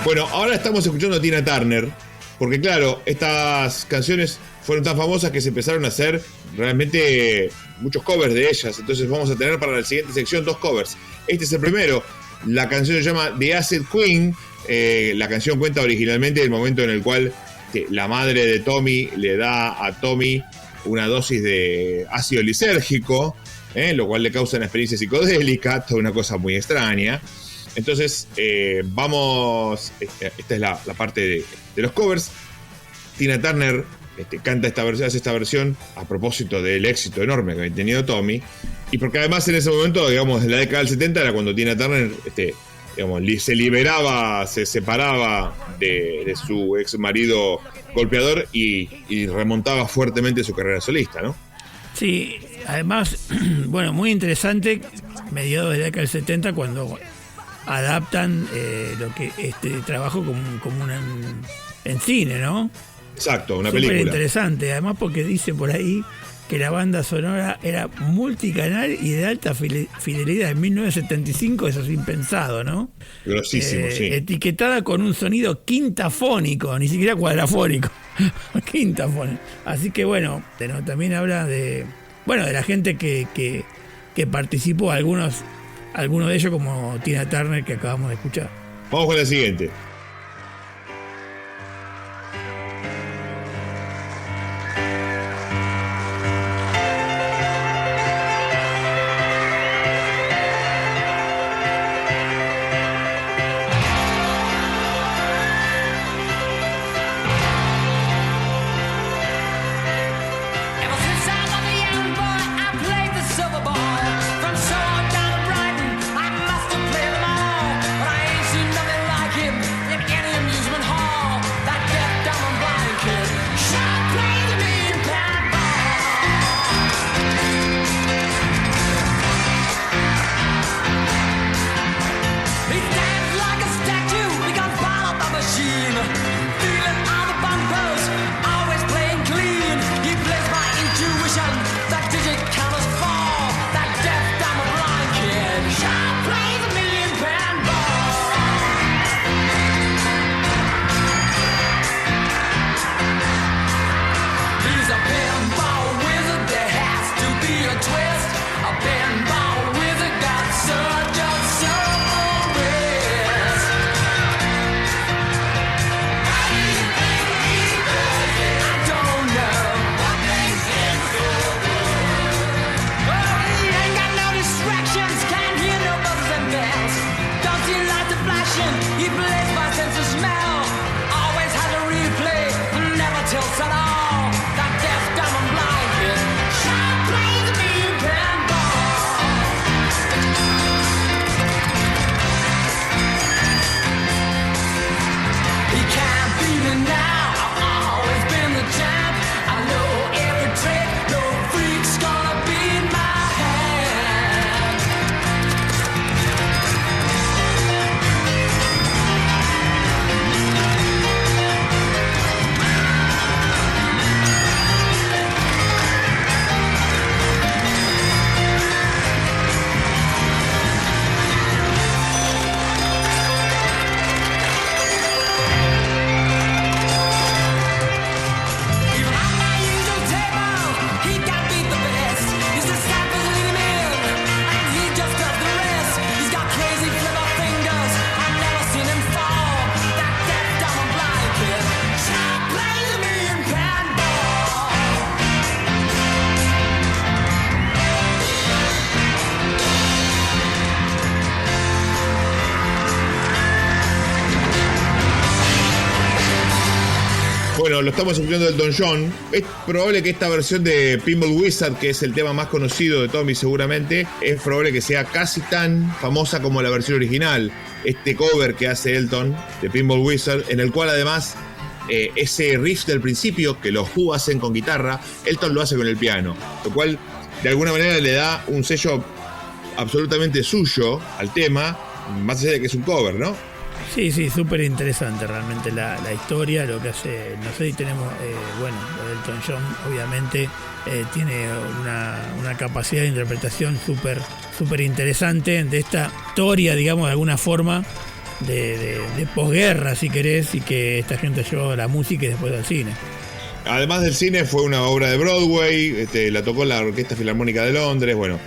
Bueno, ahora estamos escuchando a Tina Turner, porque claro, estas canciones fueron tan famosas que se empezaron a hacer realmente muchos covers de ellas. Entonces vamos a tener para la siguiente sección 2 covers. Este es el primero. La canción se llama The Acid Queen. La canción cuenta originalmente el momento en el cual la madre de Tommy le da a Tommy una dosis de ácido lisérgico, lo cual le causa una experiencia psicodélica, toda una cosa muy extraña. Entonces, vamos. Esta es la parte de los covers. Tina Turner canta esta versión, hace esta versión a propósito del éxito enorme que había tenido Tommy. Y porque además en ese momento, digamos, en la década del 70 era cuando Tina Turner, digamos, se liberaba, se separaba de su ex marido golpeador y remontaba fuertemente su carrera solista, ¿no? Sí, además, bueno, muy interesante, mediados de la década del 70, cuando adaptan lo que este trabajo como en cine, ¿no? Exacto, una Súper película. Interesante, además porque dice por ahí que la banda sonora era multicanal y de alta fidelidad. En 1975, eso es impensado, ¿no? Grosísimo, sí. Etiquetada con un sonido quintafónico, ni siquiera cuadrafónico. Quintafónico. Así que bueno, también habla de la gente que participó, algunos de ellos como Tina Turner, que acabamos de escuchar. Vamos con la siguiente. But I ain't seen nothing like him in any amusement hall. That deaf, dumb, and blind else at all. That deaf, dumb, and blind kid sure plays a mean pinball. He can't beat me now. I've always been the champ. I know every trick. No freak's gonna beat my hand. Bueno, lo estamos escuchando del Don John. Es probable que esta versión de Pinball Wizard, que es el tema más conocido de Tommy seguramente, es probable que sea casi tan famosa como la versión original. Este cover que hace Elton de Pinball Wizard, en el cual además ese riff del principio, que los Who hacen con guitarra, Elton lo hace con el piano, lo cual de alguna manera le da un sello absolutamente suyo al tema, más allá de que es un cover, ¿no? Sí, súper interesante realmente la historia, lo que hace. No sé si tenemos, bueno, Elton John obviamente tiene una capacidad de interpretación súper interesante de esta historia, digamos, de alguna forma, de posguerra, si querés, y que esta gente llevó a la música y después al cine. Además del cine, fue una obra de Broadway, la tocó la Orquesta Filarmónica de Londres, bueno.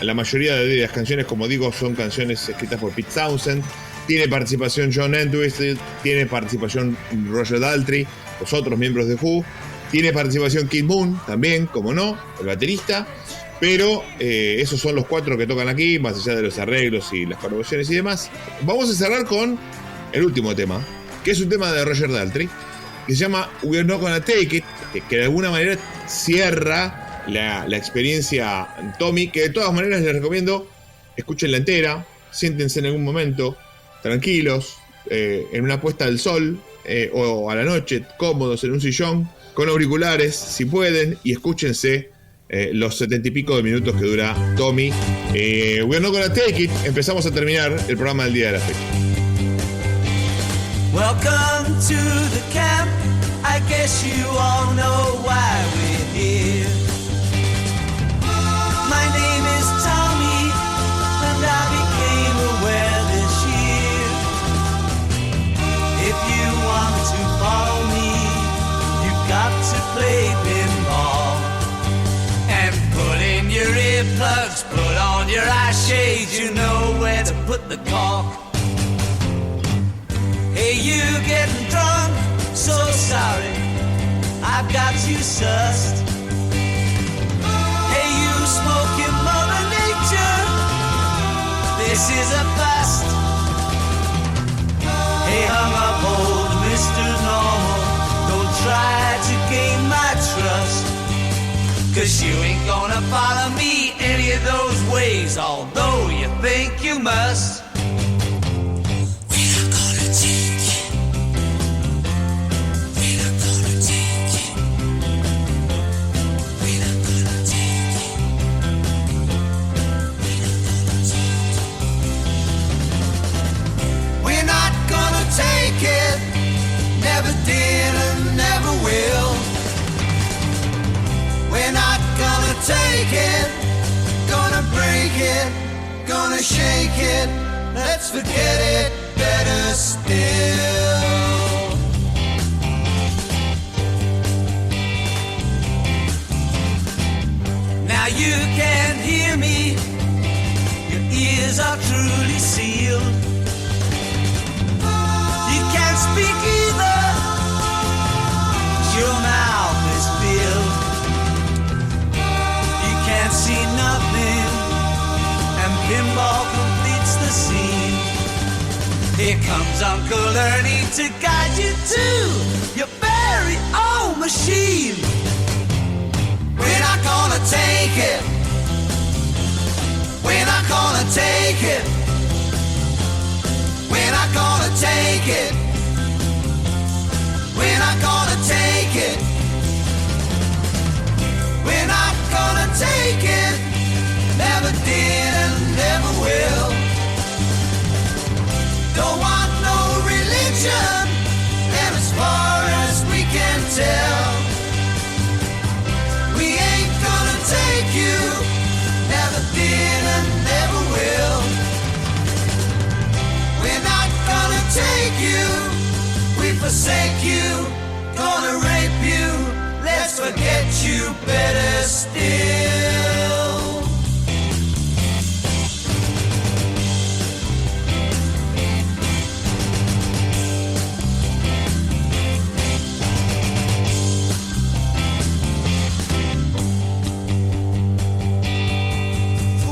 La mayoría de las canciones, como digo, son canciones escritas por Pete Townshend. Tiene participación John Entwistle, tiene participación Roger Daltrey, los otros miembros de Who. Tiene participación Kid Moon también, como no, el baterista. Pero esos son los 4 que tocan aquí, más allá de los arreglos y las colaboraciones y demás. Vamos a cerrar con el último tema, que es un tema de Roger Daltrey, que se llama We're Not Gonna Take It, que de alguna manera cierra la experiencia Tommy, que de todas maneras les recomiendo, escúchenla entera, siéntense en algún momento tranquilos, en una puesta del sol, o a la noche, cómodos en un sillón, con auriculares, si pueden, y escúchense los 70 y pico de minutos que dura Tommy. We're Not Gonna Take It. Empezamos a terminar el programa del día de la fecha. Welcome to the camp. I guess you all know why we're here. My name is Tommy, and I became aware this year. If you want to follow me, you've got to play pinball. And put in your earplugs, put on your eye shades, you know where to put the cork. Hey, you getting drunk? So sorry, I've got you sussed. Hey, you smoking Mother Nature? This is a bust. Hey, hung up old Mr. Normal, don't try to gain my trust. 'Cause you ain't gonna follow me any of those ways, although you think you must. Take it, never did and never will. We're not gonna take it, gonna break it, gonna shake it, let's forget it, better still. Now you can hear me, your ears are truly sealed. Can't speak either, your mouth is filled. You can't see nothing, and pinball completes the scene. Here comes Uncle Ernie to guide you to your very machine. We're not gonna take it. We're not gonna take it. We're not gonna take it. We're not gonna take it. We're not gonna take it. Never did and never will. Don't want no religion, and as far as we can tell, we ain't gonna take you. Never did and never will. We're not gonna take you. We forsake you. Gonna rape you. Let's forget you better still.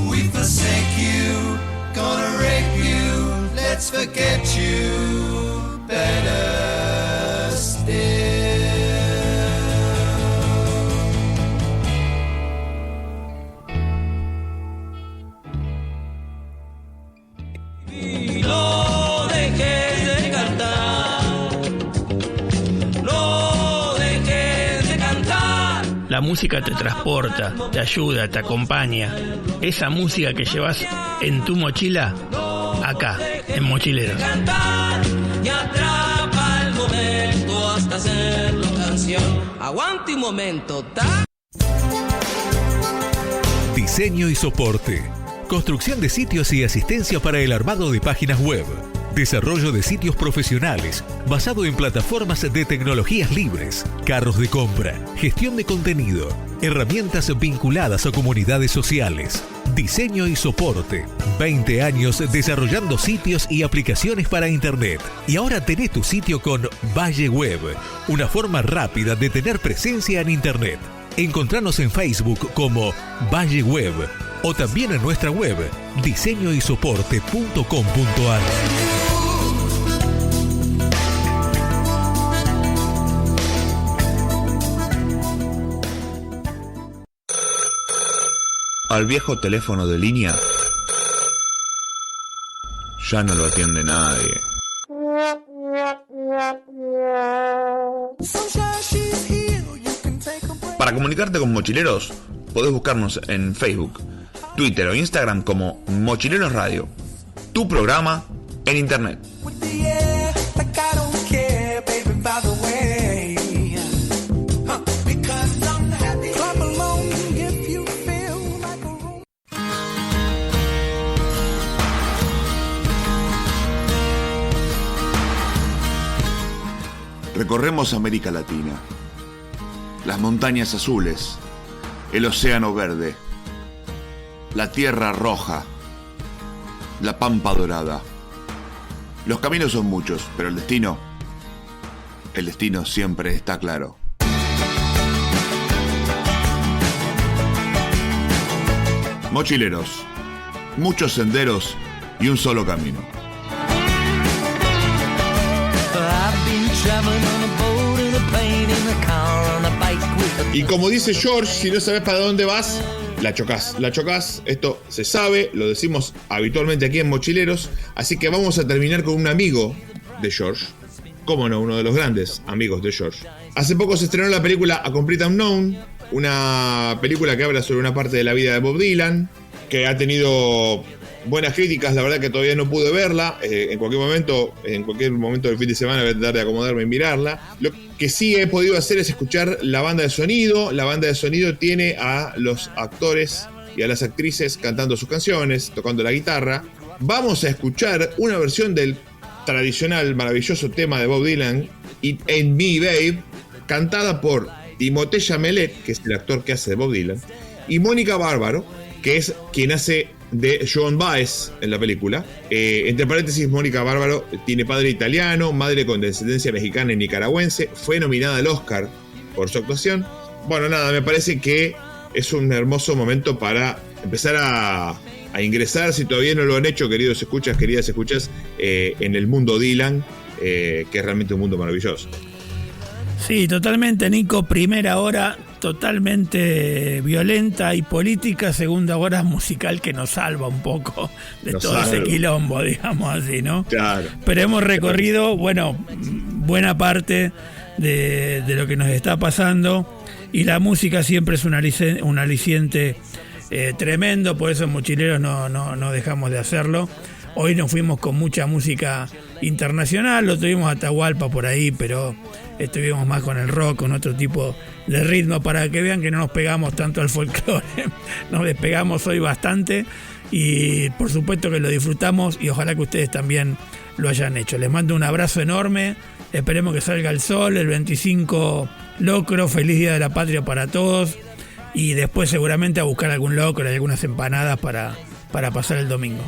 We forsake you. Gonna rape you. Let's forget you better still. No dejes de cantar, no dejes de cantar. La música te transporta, te ayuda, te acompaña. Esa música que llevas en tu mochila, acá, en Mochileros. Cantar y atrapa el momento hasta hacerlo canción. Aguante un momento, ¿ta? Diseño y soporte. Construcción de sitios y asistencia para el armado de páginas web. Desarrollo de sitios profesionales basado en plataformas de tecnologías libres, carros de compra, gestión de contenido, herramientas vinculadas a comunidades sociales. Diseño y soporte. 20 años desarrollando sitios y aplicaciones para Internet. Y ahora tenés tu sitio con Valle Web, una forma rápida de tener presencia en Internet. Encontranos en Facebook como Valle Web o también en nuestra web diseñoysoporte.com.ar. Al viejo teléfono de línea ya no lo atiende nadie. Para comunicarte con Mochileros, podés buscarnos en Facebook, Twitter o Instagram como Mochileros Radio, tu programa en Internet. Recorremos América Latina, las montañas azules, el océano verde, la tierra roja, la pampa dorada. Los caminos son muchos, pero el destino siempre está claro. Mochileros, muchos senderos y un solo camino. Y como dice George, si no sabes para dónde vas, la chocás. La chocás, esto se sabe, lo decimos habitualmente aquí en Mochileros. Así que vamos a terminar con un amigo de George. Cómo no, uno de los grandes amigos de George. Hace poco se estrenó la película A Complete Unknown, una película que habla sobre una parte de la vida de Bob Dylan, que ha tenido buenas críticas. La verdad que todavía no pude verla. En cualquier momento del fin de semana voy a tratar de acomodarme y mirarla. Lo que sí he podido hacer es escuchar la banda de sonido. La banda de sonido tiene a los actores y a las actrices cantando sus canciones, tocando la guitarra. Vamos a escuchar una versión del tradicional, maravilloso tema de Bob Dylan, It Ain't Me Babe, cantada por Timothée Chalamet, que es el actor que hace de Bob Dylan, y Mónica Bárbaro, que es quien hace de Joan Baez en la película. Entre paréntesis, Mónica Bárbaro tiene padre italiano, madre con descendencia mexicana y nicaragüense. Fue nominada al Oscar por su actuación. Bueno, nada, me parece que es un hermoso momento para empezar a ingresar, si todavía no lo han hecho, queridas escuchas, en el mundo Dylan, que es realmente un mundo maravilloso. Sí, totalmente, Nico. Primera hora totalmente violenta y política, segunda hora musical que nos salva un poco de todo ese quilombo, digamos así, ¿no? Claro. Pero hemos recorrido, bueno, buena parte de lo que nos está pasando, y la música siempre es un aliciente tremendo, por eso en Mochileros no dejamos de hacerlo. Hoy nos fuimos con mucha música internacional, lo tuvimos Atahualpa por ahí, pero estuvimos más con el rock, con otro tipo de ritmo, para que vean que no nos pegamos tanto al folclore. Nos despegamos hoy bastante y por supuesto que lo disfrutamos, y ojalá que ustedes también lo hayan hecho. Les mando un abrazo enorme, esperemos que salga el sol, el 25 locro, feliz Día de la Patria para todos, y después seguramente a buscar algún locro y algunas empanadas para pasar el domingo.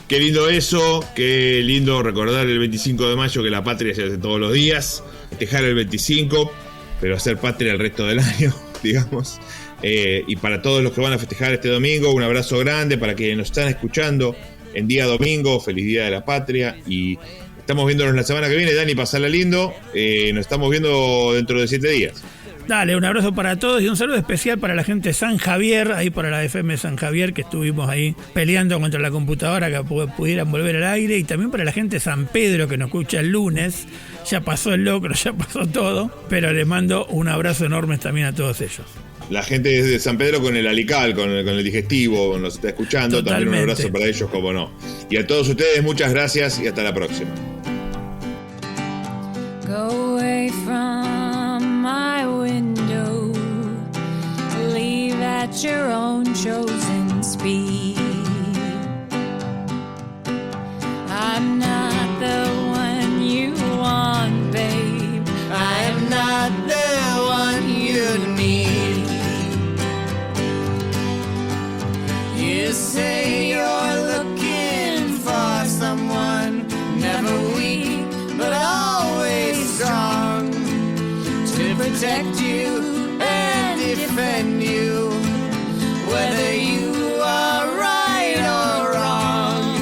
Qué lindo eso, qué lindo recordar el 25 de mayo, que la patria se hace todos los días, festejar el 25, pero hacer patria el resto del año, digamos. Y para todos los que van a festejar este domingo, un abrazo grande. Para quienes nos están escuchando en día domingo, feliz Día de la Patria, y estamos viéndonos la semana que viene. Dani, pasala lindo, nos estamos viendo dentro de 7 días. Dale, un abrazo para todos y un saludo especial para la gente de San Javier, ahí para la FM San Javier, que estuvimos ahí peleando contra la computadora que pudieran volver al aire, y también para la gente de San Pedro que nos escucha el lunes. Ya pasó el locro, ya pasó todo, pero les mando un abrazo enorme también a todos ellos. La gente de San Pedro con el alical, con el digestivo, nos está escuchando. Totalmente. También un abrazo para ellos, como no. Y a todos ustedes, muchas gracias y hasta la próxima. Go away from my window, leave at your own chosen speed. I'm not the one you want, babe. I'm not the one you need. You say you're looking for someone never weak, but always strong, to protect you and defend you, whether you are right or wrong.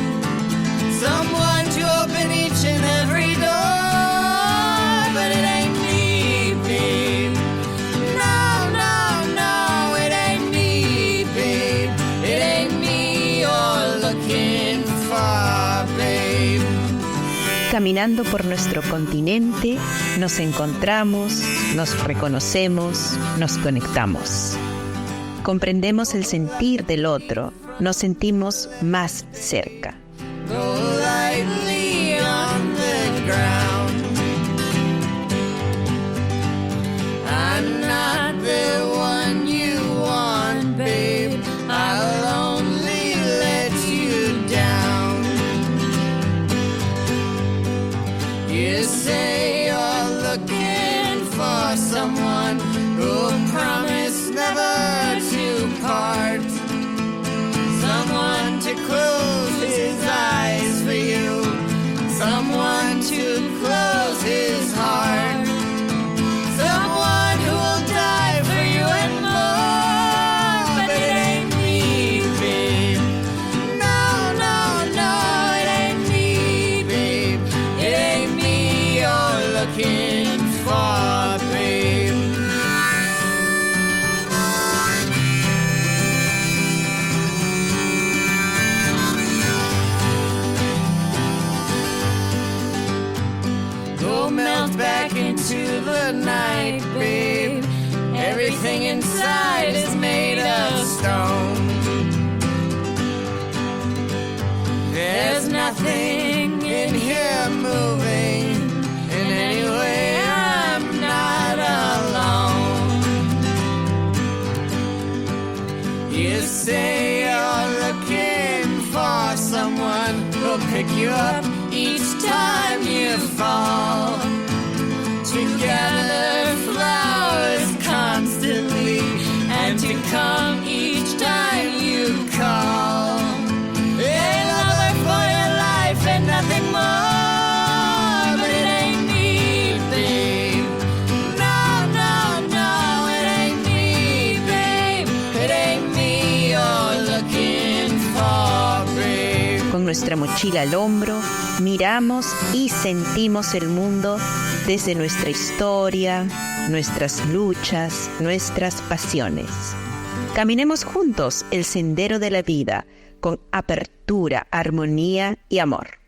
Someone to open each and every door, but it ain't me, babe. No, no, no, it ain't me, babe. It ain't me you're looking for, babe. Caminando por nuestro continente, nos encontramos, nos reconocemos, nos conectamos. Comprendemos el sentir del otro, nos sentimos más cerca. Go lightly on the ground. I'm not the one you want, babe. I'll only let you down. You say you're looking for someone who'll promise never to part, someone to close his eyes for you, someone to close his heart, someone who will die for you and more. But it ain't me, babe. No, no, no, it ain't me, babe. It ain't me you're looking for, babe. Go melt back into the night, babe. Everything inside is made of stone. There's nothing in here moving, and anyway I'm not alone. You say you're looking for someone who'll pick you up each time you fall, to gather flowers constantly, and to come each time you call. A lover for your life and nothing more. But it ain't me, babe. No, no, no, it ain't me, babe. It ain't me you're looking for, babe. Con nuestra mochila al hombro, miramos y sentimos el mundo desde nuestra historia, nuestras luchas, nuestras pasiones. Caminemos juntos el sendero de la vida con apertura, armonía y amor.